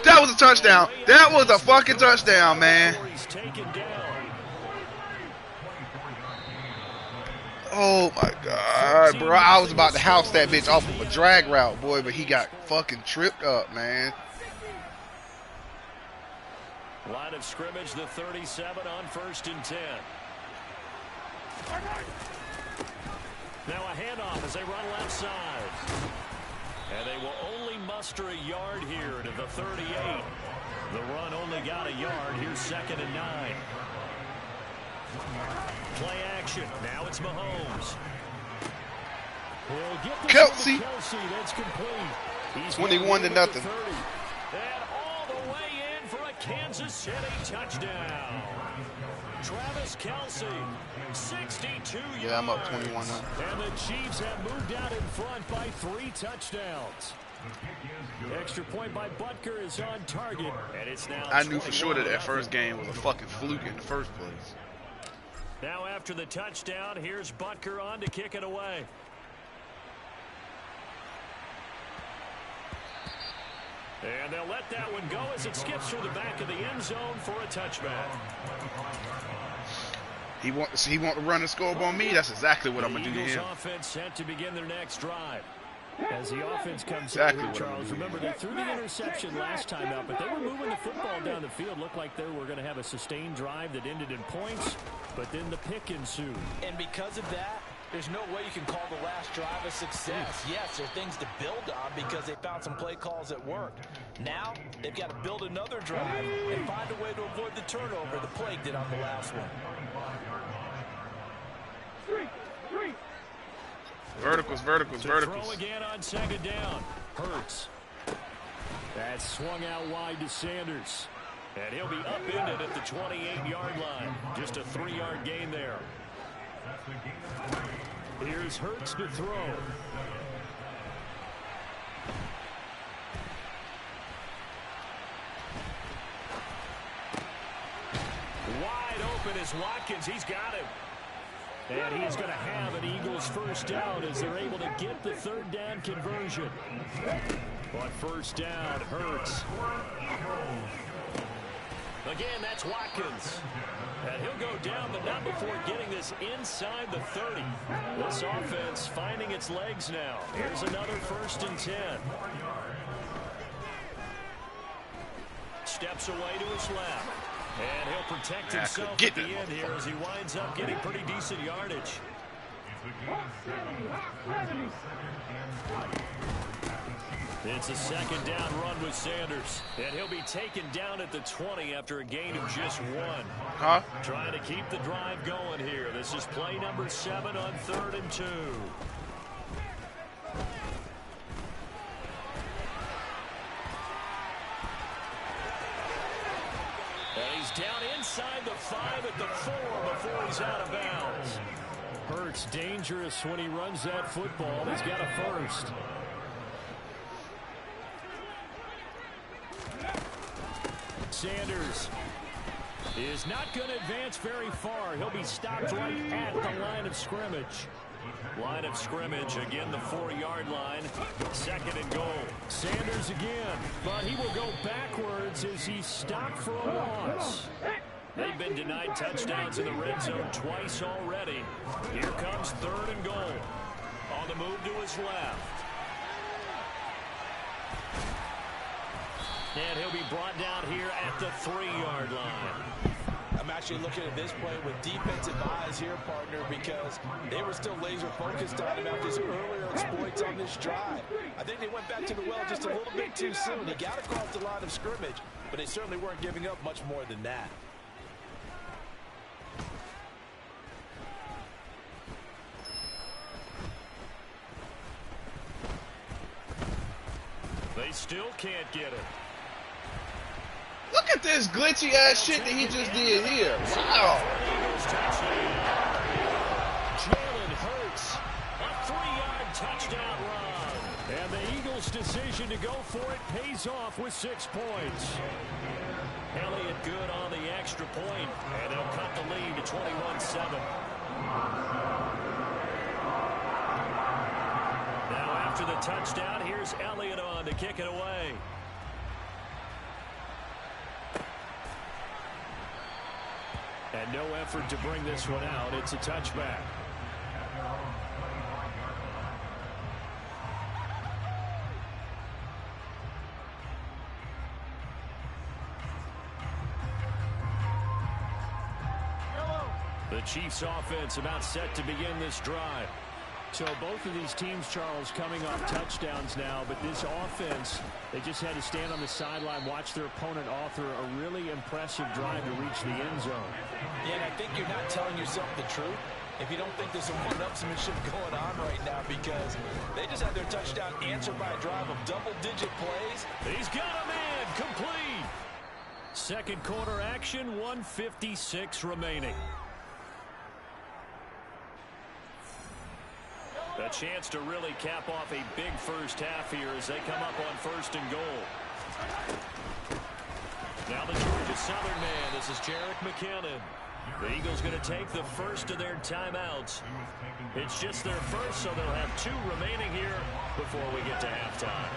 that was a touchdown. That was a fucking touchdown, man. He's taken down. Oh my God, bro. I was about to house that bitch off of a drag route, boy, but he got fucking tripped up, man. Line of scrimmage, the 37 on 1st and 10. Now a handoff as they run left side. And they will only muster a yard here to the 38. The run only got a yard. Here's 2nd and 9. Play action. Now it's Mahomes. We'll get the Kelsey. That's complete. He's 21-0. And all the way in for a Kansas City touchdown. Travis Kelce, 62 yards. Yeah, I'm up 21 now. And the Chiefs have moved out in front by 3 touchdowns. Extra point by Butker is on target, and it's now. I knew for sure that first game was a fucking fluke in the first place. Now after the touchdown, here's Butker on to kick it away. And they'll let that one go as it skips through the back of the end zone for a touchback. He wants to run and score on me. That's exactly what I'm going to do to him. Offense set to begin their next drive. As the offense comes exactly in, Charles, remember they threw the interception last time out, but they were moving the football down the field. Looked like they were going to have a sustained drive that ended in points, but then the pick ensued. And because of that, there's no way you can call the last drive a success. Yes, there are things to build on because they found some play calls that worked. Now, they've got to build another drive and find a way to avoid the turnover the Plague did on the last one. Verticals. Throw again on 2nd down. Hurts. That's swung out wide to Sanders. And he'll be upended at the 28-yard line. Just a 3-yard gain there. Here's Hurts to throw. Wide open is Watkins. He's got him. And he's going to have an Eagles first down as they're able to get the 3rd down conversion. But first down, Hurts. The Again, that's Watkins. And he'll go down, but not before getting this inside the 30. This offense finding its legs now. Here's another 1st and 10. Steps away to his left. And he'll protect himself at the end here as he winds up getting pretty decent yardage. It's a 2nd down run with Sanders. And he'll be taken down at the 20 after a gain of just 1. Trying to keep the drive going here. This is play number 7 on 3rd and 2. And he's down inside the 5 at the 4 before he's out of bounds. Hurts dangerous when he runs that football. He's got a 1st. Sanders is not going to advance very far. He'll be stopped right at the line of scrimmage. Line of scrimmage, again the 4-yard line. 2nd and goal. Sanders again, but he will go backwards as he's stopped for a loss. They've been denied touchdowns in the red zone twice already. Here comes 3rd and goal. On the move to his left. And he'll be brought down here at the 3-yard line. I'm actually looking at this play with defensive eyes here, partner, because they were still laser focused on him after his earlier exploits on this drive. I think they went back to the well just a little bit too soon. He got across the line of scrimmage, but they certainly weren't giving up much more than that. They still can't get it. Look at this glitchy ass shit that he just did here. Wow. Jalen Hurts, a 3-yard touchdown run. And the Eagles' decision to go for it pays off with 6 points. Elliott good on the extra point, and they'll cut the lead to 21-7. Now after the touchdown, here's Elliott on to kick it away. And no effort to bring this one out. It's a touchback. The Chiefs offense about set to begin this drive. So both of these teams, Charles, coming off touchdowns now, but this offense, they just had to stand on the sideline, watch their opponent author a really impressive drive to reach the end zone. Yeah, and I think you're not telling yourself the truth if you don't think there's some one-upsmanship going on right now, because they just had their touchdown answered by a drive of double-digit plays. He's got a man, complete. 2nd quarter action, 1:56 remaining. A chance to really cap off a big first half here as they come up on 1st and goal. Now the Georgia Southern man, this is Jerick McKinnon. The Eagles going to take the first of their timeouts. It's just their first, so they'll have 2 remaining here before we get to halftime.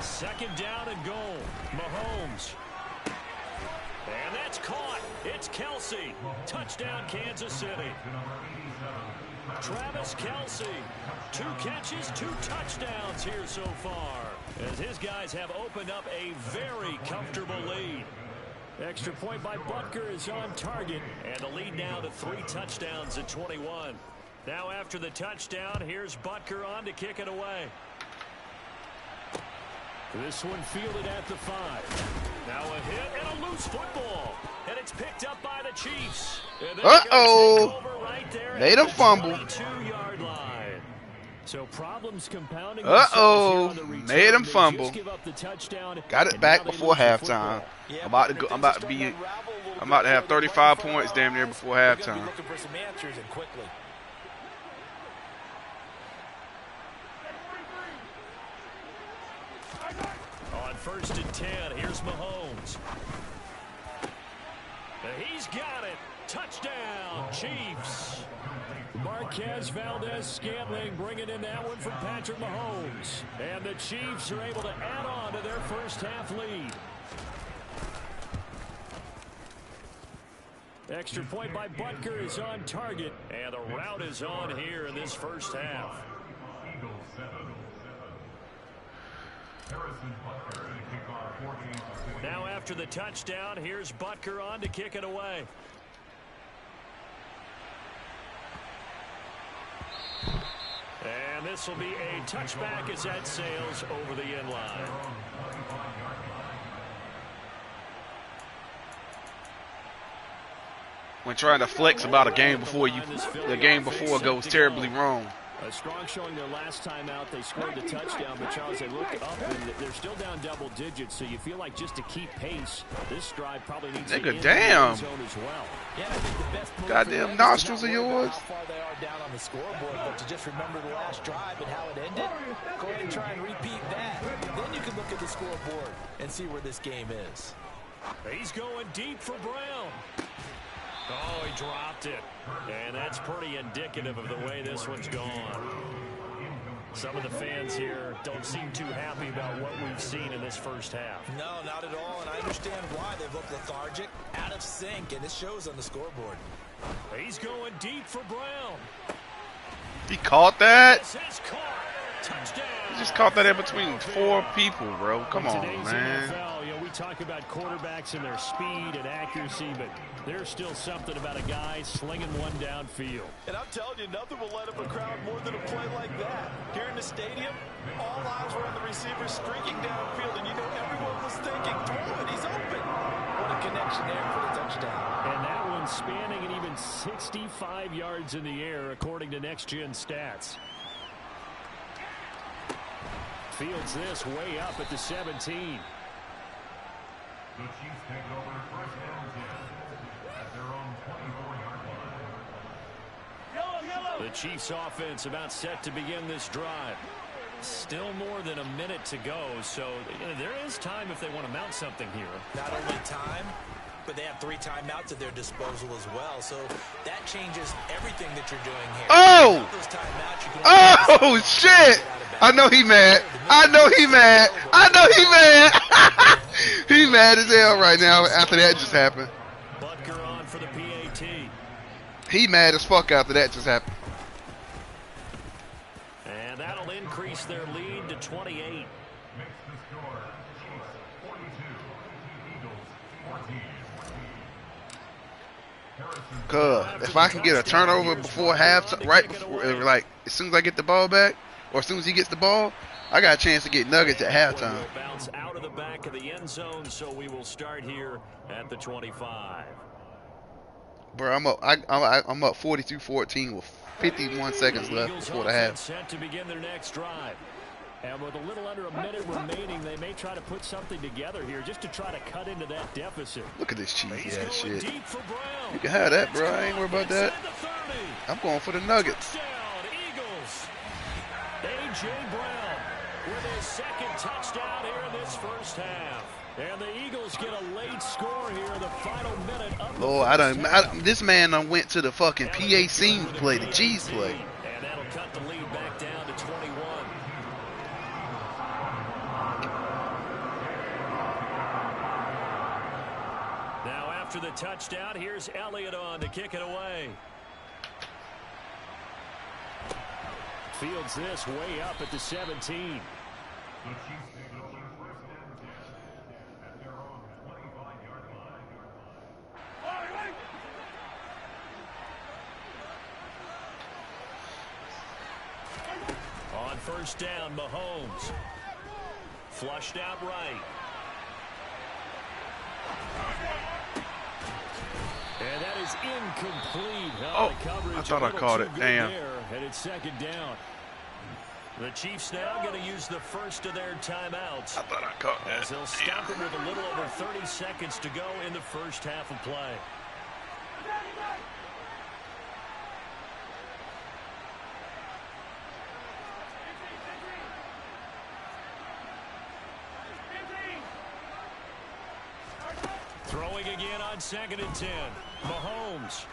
Second down and goal. Mahomes. And that's caught. It's Kelce. Touchdown, Kansas City. Travis Kelce. 2 catches, 2 touchdowns here so far, as his guys have opened up a very comfortable lead. Extra point by Butker is on target, and the lead now to 3 touchdowns at 21. Now after the touchdown, here's Butker on to kick it away. This one fielded at the 5. Now a hit and a loose football. And it's picked up by the Chiefs. Uh-oh. Right made a fumble. 22-yard line. So problems compounding. Uh-oh. Made him fumble. Got it back before halftime. I'm about to have 35 points damn near before halftime. Looking for some answers and quickly. On 1st and 10, here's Mahomes. And he's got it. Touchdown, Chiefs. Marquez Valdez-Scantling bringing in that one from Patrick Mahomes. And the Chiefs are able to add on to their first half lead. Extra point by Butker is on target. And the route is on here in this first half. Now after the touchdown, here's Butker on to kick it away. And this will be a touchback as that sails over the end line. When trying to flex about a game before the game before goes terribly wrong. A strong showing their last time out. They scored the touchdown, but Charles, they looked up and they're still down double digits, so you feel like just to keep pace, this drive probably needs to get in the end zone as well. Yeah, I think the best goddamn nostrils of yours. How far they are down on the scoreboard, but to just remember the last drive and how it ended, go ahead and try and repeat that. Then you can look at the scoreboard and see where this game is. He's going deep for Brown. Oh, he dropped it. And that's pretty indicative of the way this one's gone. Some of the fans here don't seem too happy about what we've seen in this first half. No, not at all, and I understand why. They've looked lethargic, out of sync, and it shows on the scoreboard. He's going deep for Brown. He caught that? This is caught. Touchdown. He just caught that in between 4 people, bro. Come on, man. NFL, you know, we talk about quarterbacks and their speed and accuracy, but there's still something about a guy slinging one downfield. And I'm telling you, nothing will light up a crowd more than a play like that. Here in the stadium, all eyes were on the receiver streaking downfield, and you know everyone was thinking, throw it, he's open. What a connection there for the touchdown. And that one spanning an even 65 yards in the air, according to Next Gen Stats. Fields this way up at the 17. The Chiefs take over first down 10 at their own 24-yard line. The Chiefs offense about set to begin this drive. Still more than a minute to go, so there is time if they want to mount something here. Not only time, but they have 3 timeouts at their disposal as well, so that changes everything that you're doing here. Oh! Oh, shit! I know he mad. I know he mad. I know he mad. He mad as hell right now after that just happened. Butker on for the PAT. He mad as fuck after that just happened. And that'll increase their lead to 28. Makes the score Chiefs 42, Eagles 14. Cause if I can get a turnover before half, right before, like as soon as I get the ball back, or as soon as he gets the ball, I got a chance to get nuggets at halftime. Bounce out of the back of the end zone, so we will start here at the 25. Bro, I'm up 42-14 with 51 seconds left before the half. Set to begin their next drive. And with a little under a minute remaining, they may try to put something together here just to try to cut into that deficit. Look at this cheesy ass shit. Deep for Brown. You can have that, bro. I ain't worried about that. I'm going for the nuggets. Touchdown, Eagles. A.J. Brown with his second touchdown here in this first half. And the Eagles get a late score here in the final minute of the Lord, this man done went to the fucking PA scene play, the G's play. And that'll cut the lead back down to 21. Now after the touchdown, here's Elliott on to kick it away. Fields this way up at the 17. The Chiefs take over first down 10 at their own 25-yard line. On first down, Mahomes. Flushed out right. And that is incomplete. Oh, I thought I caught it. Damn. And it's second down. The Chiefs now going to use the first of their timeouts. I thought I caught that. As they'll stop it with a little over 30 seconds to go in the first half of play. Throwing going again on 2nd and 10. Mahomes.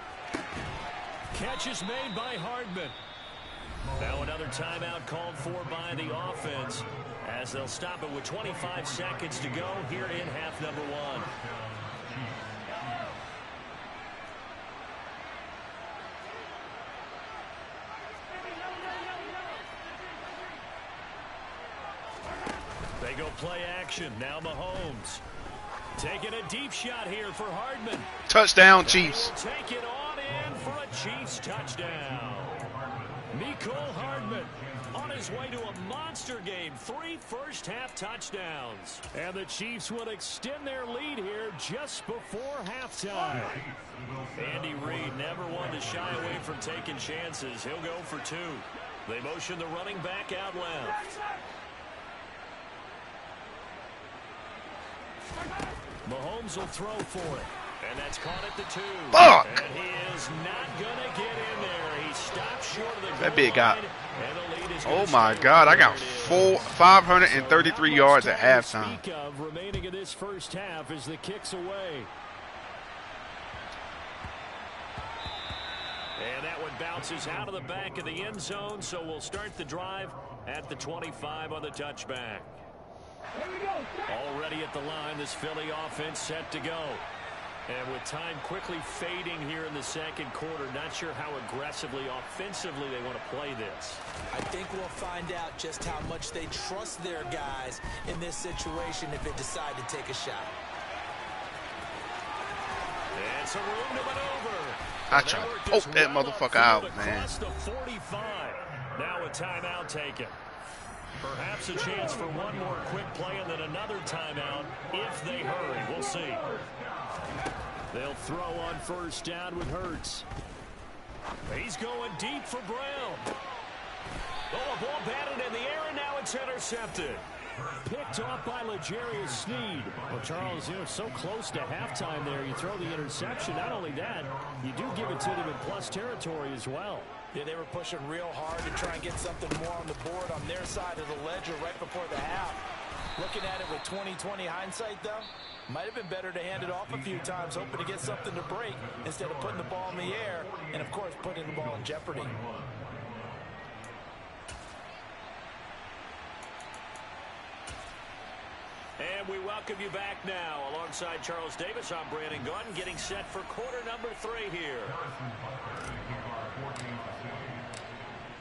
Catch is made by Hardman. Now another timeout called for by the offense as they'll stop it with 25 seconds to go here in half number 1. They go play action. Now Mahomes. Taking a deep shot here for Hardman. Touchdown, Chiefs. Take it on in for a Chiefs touchdown. Mecole Hardman on his way to a monster game. 3 first-half touchdowns. And the Chiefs will extend their lead here just before halftime. Andy Reid never one to shy away from taking chances. He'll go for 2. They motion the running back out left. Mahomes will throw for it. And that's caught at the 2. Fuck! And he is not going to get in there. He stopped short of the That big got. line, and the lead is Oh gonna my stay God! I where got it is. 533 yards at halftime. Speak of remaining in this first half as the kicks away. And that one bounces out of the back of the end zone, so we'll start the drive at the 25 on the touchback. Already at the line, this Philly offense set to go. And with time quickly fading here in the second quarter, not sure how aggressively, offensively they want to play this. I think we'll find out just how much they trust their guys in this situation if they decide to take a shot. And some room to maneuver. I tried to poke that motherfucker out, man. Across the 45. Now a timeout taken. Perhaps a chance for one more quick play and then another timeout if they hurry. We'll see. They'll throw on first down with Hurts. He's going deep for Brown. Oh, a ball batted in the air, and now it's intercepted. Picked off by L'Jarius Sneed. Well, Charles, so close to halftime there. You throw the interception. Not only that, you do give it to them in plus territory as well. Yeah, they were pushing real hard to try and get something more on the board on their side of the ledger right before the half. Looking at it with 20/20 hindsight, though, might have been better to hand it off a few times, hoping to get something to break instead of putting the ball in the air and, of course, putting the ball in jeopardy. And we welcome you back now. Alongside Charles Davis, I'm Brandon Gaudin, getting set for quarter number 3 here.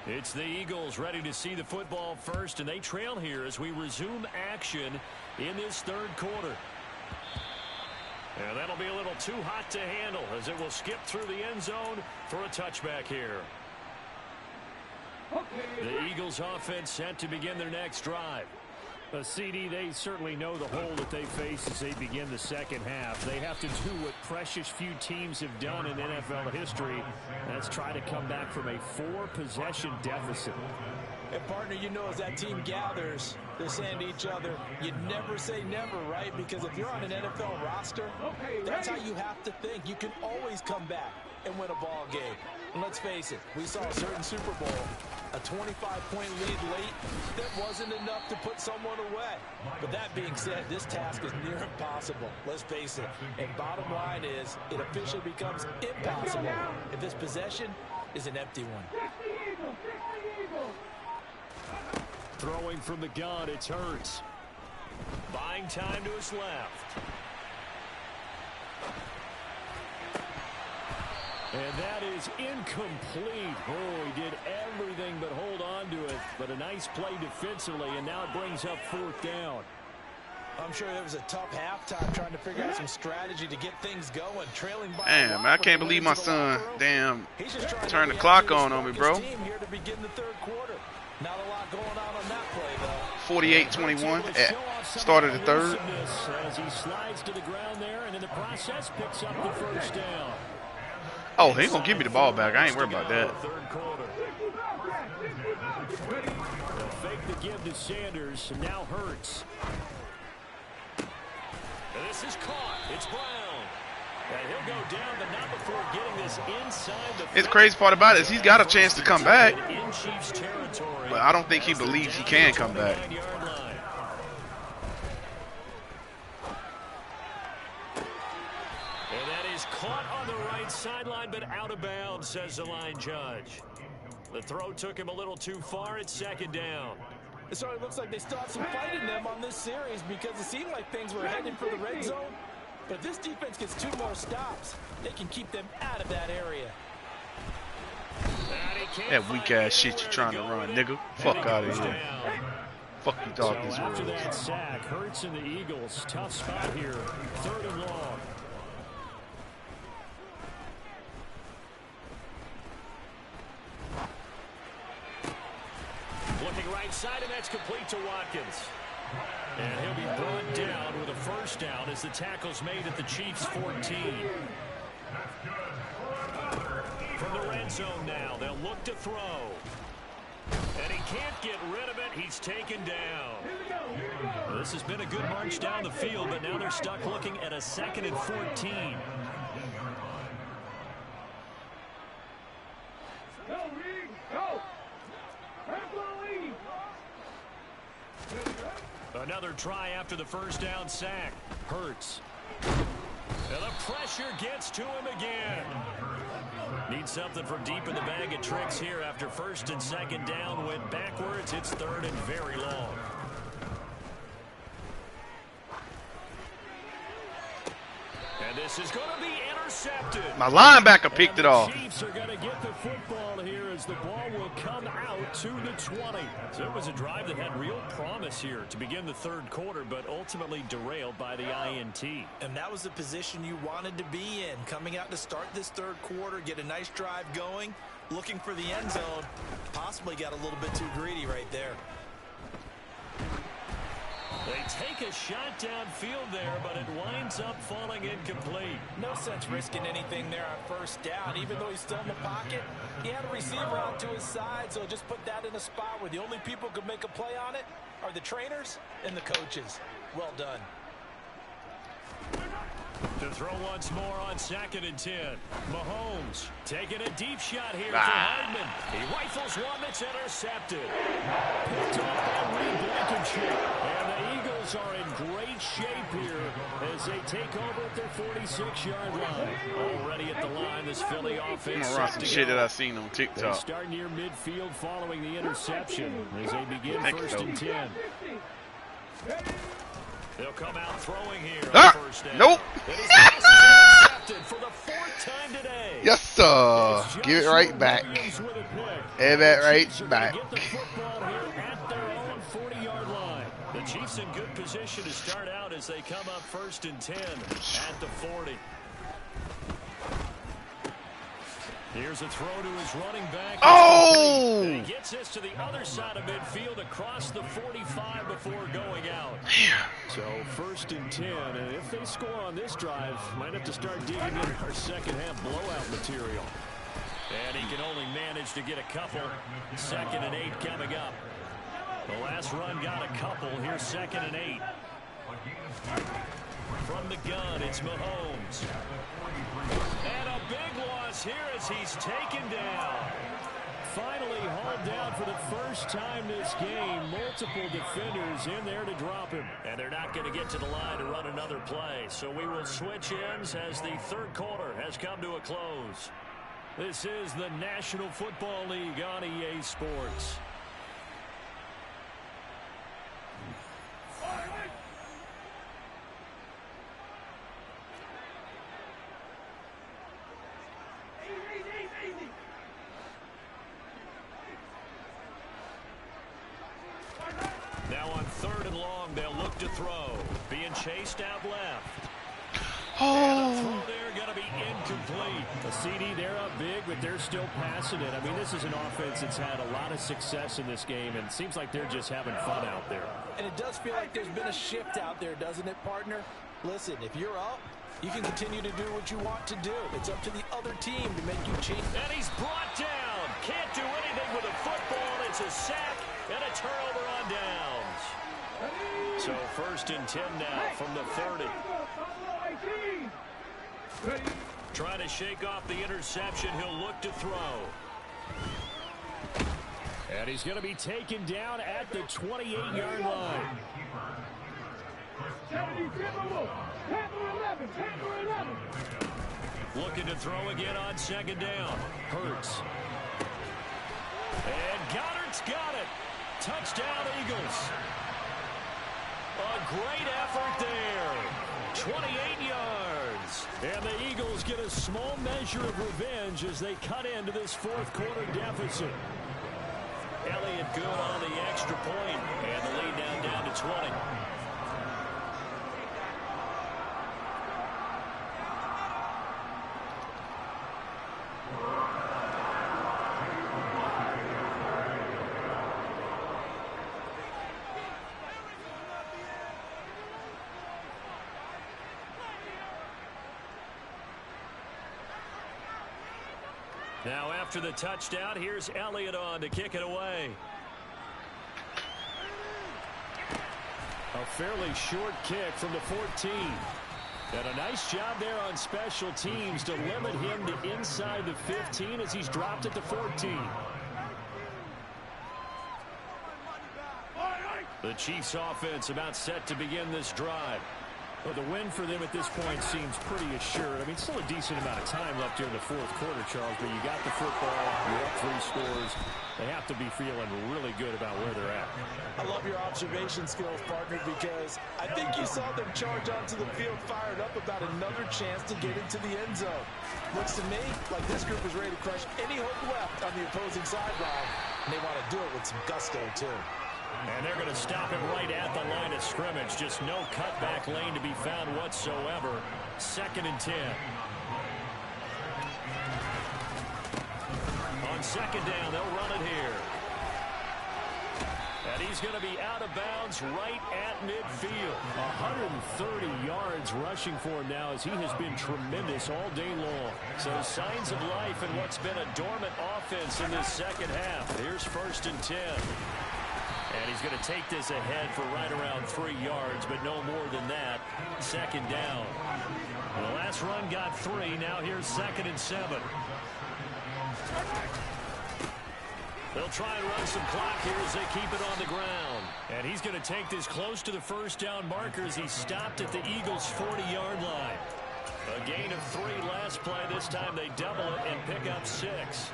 It's the Eagles ready to see the football first, and they trail here as we resume action in this third quarter. And that'll be a little too hot to handle as it will skip through the end zone for a touchback here. The Eagles offense set to begin their next drive. CD, they certainly know the hole that they face as they begin the second half. They have to do what precious few teams have done in NFL history. That's try to come back from a 4-possession deficit. And, partner, you know, as that team gathers, they're saying to each other, you never say never, right? Because if you're on an NFL roster, that's how you have to think. You can always come back and win a ball game. And let's face it, we saw a certain Super Bowl, a 25-point lead late, that wasn't enough to put someone away. But that being said, this task is near impossible. Let's face it. And bottom line is, it officially becomes impossible if this possession is an empty one. Throwing from the gun, it's Hurts. Buying time to his left. And that is incomplete. Oh, he did everything but hold on to it. But a nice play defensively, and now it brings up 4th down. I'm sure there was a tough halftime trying to figure out some strategy to get things going. Trailing by Damn, I can't believe my son, turned the clock on me, bro. Here to begin the third quarter. Not a lot going on that play, though. 48-21 at start of the third. As he slides to the ground there, and in the process picks up the first down. Oh, he gonna give me the ball back. I ain't worried about that. Third quarter. They'll fake the give to Sanders, and now Hurts. And this is caught. It's Brown. And he'll go down, but not before getting this inside the. It's crazy part about it is he's got a chance to come back, in Chiefs territory. but I don't think he believes he can come back. caught on the right sideline, but out of bounds, says the line judge. The throw took him a little too far. It's second down. So it looks like they still have some fight in them on this series because it seemed like things were headed for the red zone. But if this defense gets 2 more stops, they can keep them out of that area. That weak ass shit you trying to run, nigga. Fuck out of here. Fuck you thought this After was. that sack, Hurts and the Eagles, tough spot here. 3rd and long. Looking right side, and that's complete to Watkins. And he'll be brought down with a first down as the tackle's made at the Chiefs' 14. From the red zone now, they'll look to throw. And he can't get rid of it. He's taken down. This has been a good march down the field, but now they're stuck looking at a 2nd and 14. Another try after the first down sack. Hurts. And the pressure gets to him again. Needs something from deep in the bag of tricks here after 1st and 2nd down. Went backwards. It's 3rd and very long. And this is going to be intercepted. My linebacker picked it off. The Chiefs are going to get the football here as the ball will come out to the 20. So it was a drive that had real promise here to begin the 3rd quarter, but ultimately derailed by the INT. And that was the position you wanted to be in. Coming out to start this 3rd quarter, get a nice drive going, looking for the end zone. Possibly got a little bit too greedy right there. They take a shot downfield there, but it winds up falling incomplete. No sense risking anything there on 1st down. Even though he's still in the pocket, he had a receiver out to his side, so just put that in a spot where the only people who can make a play on it are the trainers and the coaches. Well done. To throw once more on 2nd and 10. Mahomes taking a deep shot here for Hardman. He rifles one that's intercepted. Picked off by Reed Blankenship. And the Eagles are in great shape here as they take over at their 46-yard line. Already at the line, this Philly offense. I'm gonna run some shit that I seen on They TikTok. start near midfield following the interception as they begin Thank 1st you. and 10. They'll come out throwing here on Ah, 1st down. nope. And his pass is intercepted for the 4th time today. Yes, sir. Give it right back. Have it right back. Get the football here at their own 40-yard line. The Chiefs in good position to start out as they come up 1st and 10 at the 40. Here's a throw to his running back. Oh! And he gets this to the other side of midfield across the 45 before going out. So 1st and 10, and if they score on this drive, might have to start digging in our 2nd half blowout material. And he can only manage to get a couple. 2nd and 8 coming up. The last run got a couple. Here's 2nd and 8. From the gun, it's Mahomes. And a big loss here as he's taken down. Finally hauled down for the first time this game. Multiple defenders in there to drop him. And they're not going to get to the line to run another play. So we will switch ends as the 3rd quarter has come to a close. This is the National Football League on EA Sports. Now on 3rd and long, they'll look to throw. Being chased out left. And the throw there going to be incomplete. A CD, they're up big, but they're still passing it. I mean, this is an offense that's had a lot of success in this game, and it seems like they're just having fun out there. And it does feel like there's been a shift out there, doesn't it, partner? Listen, if you're up, you can continue to do what you want to do. It's up to the other team to make you change. And he's brought down. Can't do anything with a football. It's a sack and a turnover on downs. So 1st and 10 now from the 30. Trying to shake off the interception. He'll look to throw. And he's going to be taken down at the 28-yard line. Looking to throw again on second down. Hurts. And Goddard's got it. Touchdown, Eagles. A great effort there. 28 yards. And the Eagles get a small measure of revenge as they cut into this fourth quarter deficit. Elliott good on the extra point, and the lead now down to 20. Now after the touchdown, here's Elliott on to kick it away. A fairly short kick from the 14. And a nice job there on special teams to limit him to inside the 15 as he's dropped it to 14. The Chiefs offense about set to begin this drive. Well, the win for them at this point seems pretty assured. I mean, still a decent amount of time left here in the fourth quarter, Charles, but you got the football, you're up 3 scores. They have to be feeling really good about where they're at. I love your observation skills, partner, because I think you saw them charge onto the field fired up about another chance to get into the end zone. Looks to me like this group is ready to crush any hope left on the opposing sideline, and they want to do it with some gusto, too. And they're going to stop him right at the line of scrimmage. Just no cutback lane to be found whatsoever. 2nd and 10. On second down, they'll run it here. And he's going to be out of bounds right at midfield. 130 yards rushing for him now as he has been tremendous all day long. So signs of life in what's been a dormant offense in this second half. Here's 1st and 10. And he's going to take this ahead for right around 3 yards, but no more than that. 2nd down. The last run got 3. Now here's 2nd and 7. They'll try and run some clock here as they keep it on the ground. And he's going to take this close to the first down marker as he stopped at the Eagles' 40-yard line. A gain of 3 last play. This time they double it and pick up 6.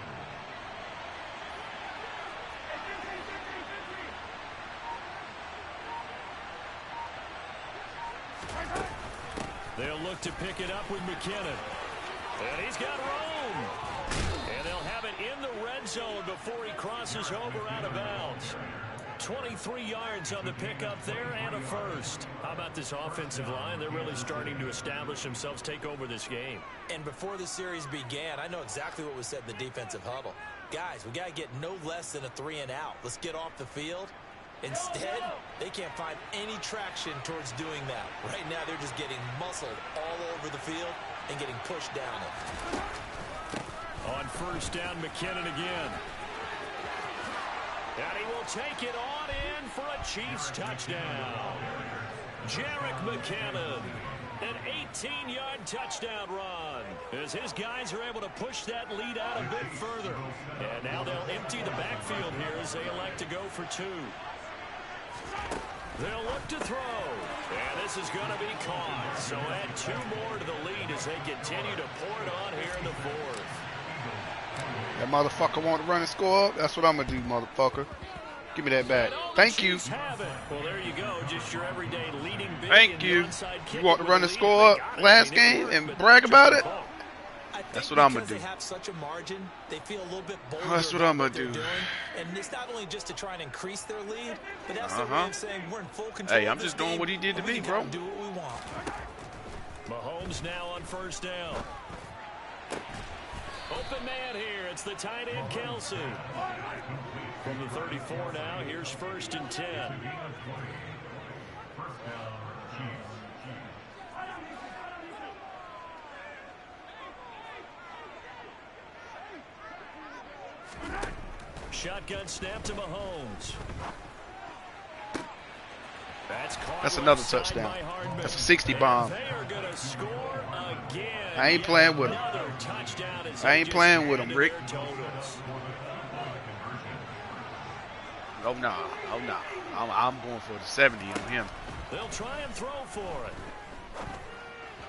They'll look to pick it up with McKinnon. And he's got room. And they'll have it in the red zone before he crosses over out of bounds. 23 yards on the pickup there and a first. How about this offensive line? They're really starting to establish themselves, take over this game. And before the series began, I know exactly what was said in the defensive huddle. Guys, we got to get no less than a 3 and out. Let's get off the field. Instead, they can't find any traction towards doing that. Right now, they're just getting muscled all over the field and getting pushed down it. On 1st down, McKinnon again. And he will take it on in for a Chiefs touchdown. Jerick McKinnon, an 18-yard touchdown run, as his guys are able to push that lead out a bit further. And now they'll empty the backfield here as they elect to go for 2. They'll look to throw, and this is going to be caught. So add 2 more to the lead as they continue to pour it on here in the 4th. That motherfucker want to run and score up? That's what I'm going to do, motherfucker. Give me that back. Thank you. Well, there you go. Just your everyday leading big. Thank you. You want to run and score up last game and brag about it? That's what I'm going to do. They have such a margin, they feel a little bit bolder. That's what I'm going to do. And it's not only just to try and increase their lead, but that's their way of saying we're in full control. Hey, I'm just doing what he did to me, bro. Do what we want. Mahomes now on 1st down. Open man here. It's the tight end, Kelsey. From the 34 now, here's 1st and 10. Shotgun snap to Mahomes. That's another touchdown. That's a 60 bomb. I ain't playing with him. I ain't playing with him, Rick. Oh, nah. Oh, nah. I'm going for the 70 on him. They'll try and throw for it.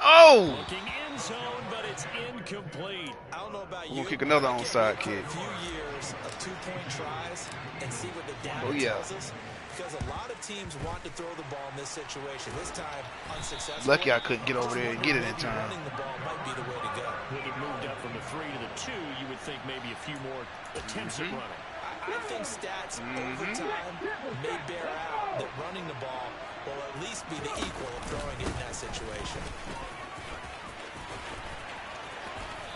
Oh! Looking in zone, but it's incomplete. I don't know about We're you. gonna kick another but I can't onside wait for kick. A few years of 2-point tries and see what the data Oh, yeah. tells us. Because a lot of teams want to throw the ball in this situation. This time, unsuccessful. Lucky I couldn't get over there and get it in Maybe time. running the ball might be the way to go. When it moved up from the 3 to the 2, you would think maybe a few more attempts at running. I think stats over time may bear out that running the ball will at least be the equal of throwing it in that situation.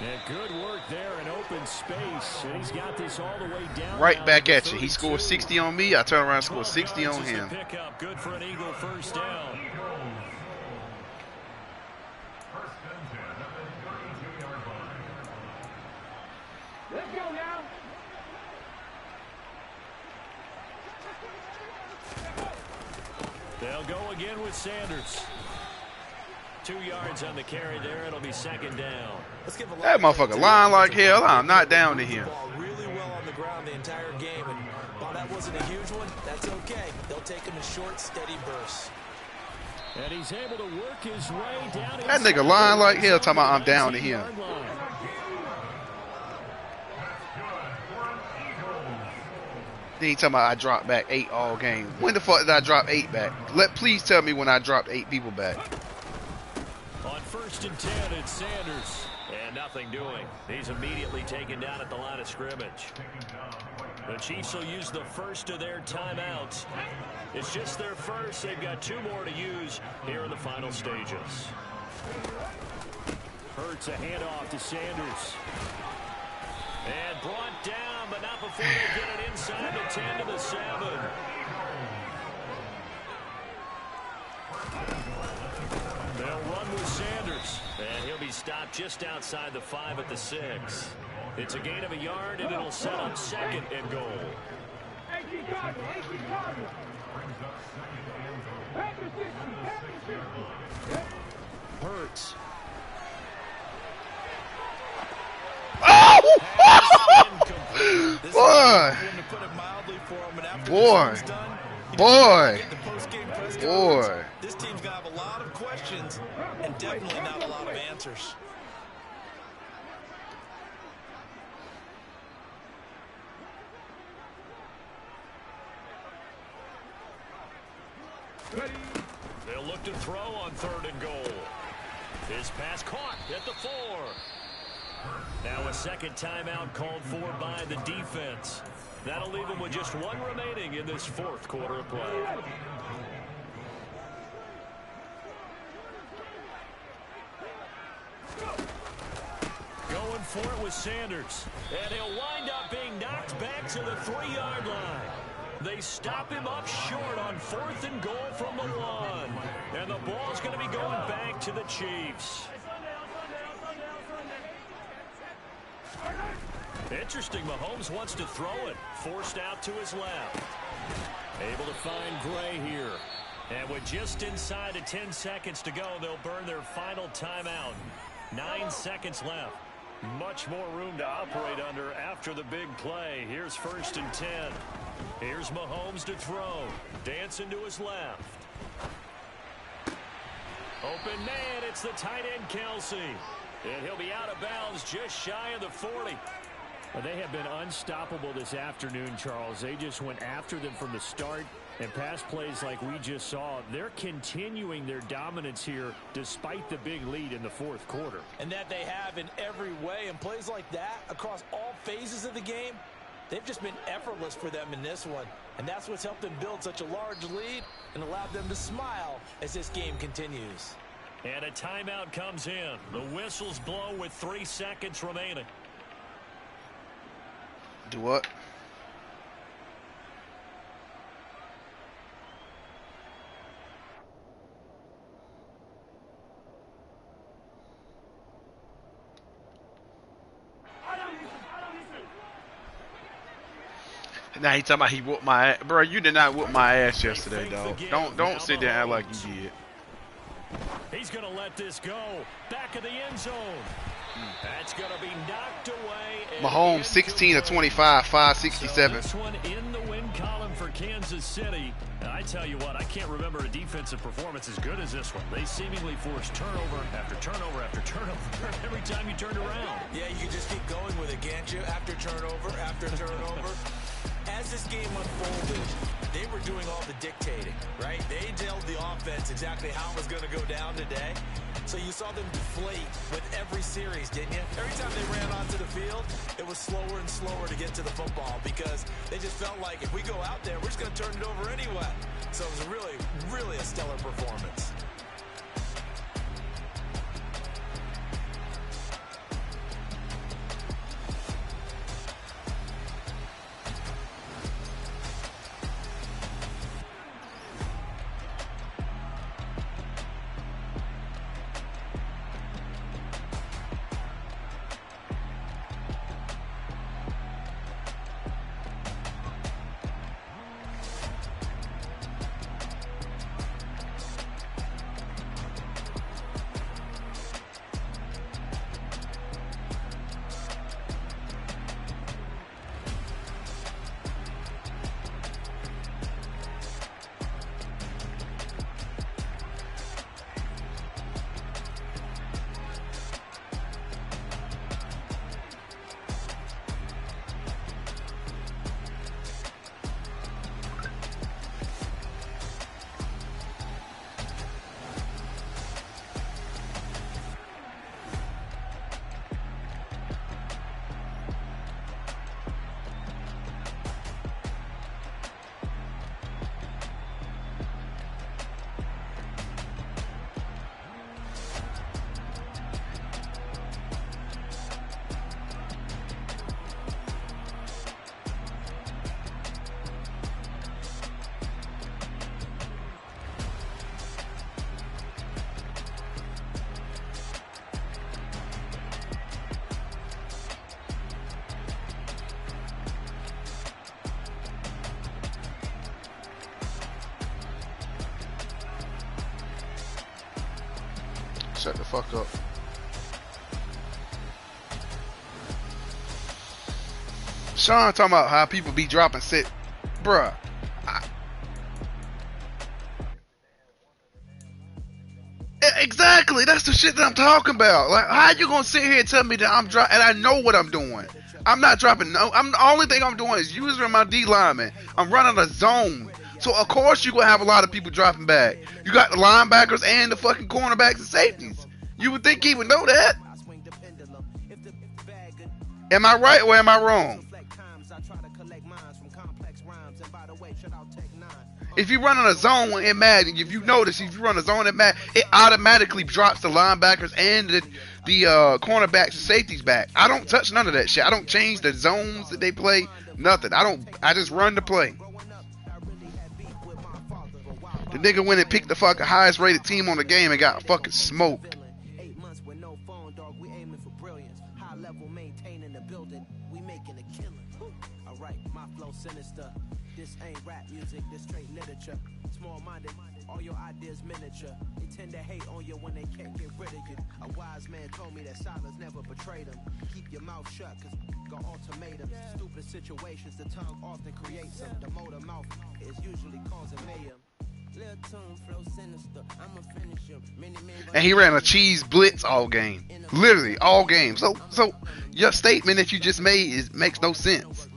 And good work there in open space. And he's got this all the way down. Right now back to at you. He 32. scored 60 on me. I turn around and score 60 on him. Pick up. Good for an Eagle first down. First and 10 at the 32-yard line. Let's go now. They'll go again with Sanders. 2 yards on the carry there. It'll be second down. Let's give a lot That of credit motherfucker to lying the like offensive hell. line. I'm not down to They him. moved the ball really well on the ground the entire game, and while that wasn't a huge one, that's okay. They'll take them in short, steady bursts. And he's able to work his way down. That nigga lying like hell talking about I'm down to him. Then he talking about I dropped back 8 all game. When the fuck did I drop 8 back? Please tell me when I dropped 8 people back. On first and 10, it's Sanders. And nothing doing. He's immediately taken down at the line of scrimmage. The Chiefs will use the first of their timeouts. It's just their first. They've got 2 more to use here in the final stages. Hurts a handoff to Sanders. And brought down, but not before they get it inside the 10 to the 7. They'll run with Sanders. And he'll be stopped just outside the 5 at the 6. It's a gain of a yard, and it'll set up second and goal. Hey, keep talking. Hey, keep talking. Packers 60. Hurts. Boy. Boy. Boy. Boy. This team's gonna have a lot of questions and definitely not a lot of answers. They'll look to throw on 3rd and goal. His pass caught at the 4. Now a second timeout called for by the defense. That'll leave them with just 1 remaining in this 4th quarter of play. Going for it with Sanders. And he'll wind up being knocked back to the 3-yard line. They stop him up short on 4th and goal from the 1. And the ball's going to be going back to the Chiefs. Interesting, Mahomes wants to throw it. Forced out to his left. Able to find Gray here. And with just inside of 10 seconds to go, they'll burn their final timeout. 9 seconds left. Much more room to operate under after the big play. Here's 1st and 10. Here's Mahomes to throw. Dancing to his left. Open man, it's the tight end Kelsey. And he'll be out of bounds just shy of the 40. Well, they have been unstoppable this afternoon, Charles. They just went after them from the start. And pass plays like we just saw, they're continuing their dominance here despite the big lead in the 4th quarter. And that they have in every way. And plays like that across all phases of the game, they've just been effortless for them in this one. And that's what's helped them build such a large lead and allowed them to smile as this game continues. And a timeout comes in. The whistles blow with 3 seconds remaining. Do what? Now he talking about he whooped my ass. Bro, you did not whoop my ass yesterday, dog. Don't sit there and act like you did. He's going to let this go. Back of the end zone. That's going to be knocked away. Mahomes 16 of 25, 567. So this one in the win column for for Kansas City. And I tell you what, I can't remember a defensive performance as good as this one. They seemingly forced turnover after turnover after turnover every time you turned around. Yeah, you just keep going with it, can't you? After turnover, after turnover. As this game unfolded, they were doing all the dictating, right? They told the offense exactly how it was going to go down today. So you saw them deflate with every series, didn't you? Every time they ran onto the field, it was slower and slower to get to the football because they just felt like if we go out there, we're just going to turn it over anyway. So it was really, really a stellar performance. Shut the fuck up. Sean talking about how people be dropping sit. Bruh. Exactly. That's the shit that I'm talking about. Like, how you gonna sit here and tell me that I'm dropping and I know what I'm doing? I'm not dropping no. The only thing I'm doing is using my D lineman. I'm running a zone. So of course you're gonna have a lot of people dropping back. You got the linebackers and the fucking cornerbacks and safeties. You would think he would know that. Am I right or am I wrong? If you run on a zone in Madden, if you notice, if you run a zone in Madden, it automatically drops the linebackers and the cornerbacks and safeties back. I don't touch none of that shit. I don't change the zones that they play. Nothing. I just run the play. The nigga went and picked the fucking highest rated team on the game and got fucking smoked. 8 months with no phone, dog. We aiming for brilliance. High level maintaining the building. We making a killing. Alright, my flow sinister. This ain't rap music, this straight literature. Small minded, all your ideas miniature. They tend to hate on you when they can't get rid of you. A wise man told me that silence never betrayed him. Keep your mouth shut, cause got ultimatums. Stupid situations, the tongue often creates them. The motor mouth is usually causing mayhem. And he ran a cheese blitz all game. Literally all game. So your statement that you just made makes no sense.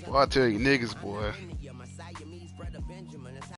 Well, I tell you niggas, boy.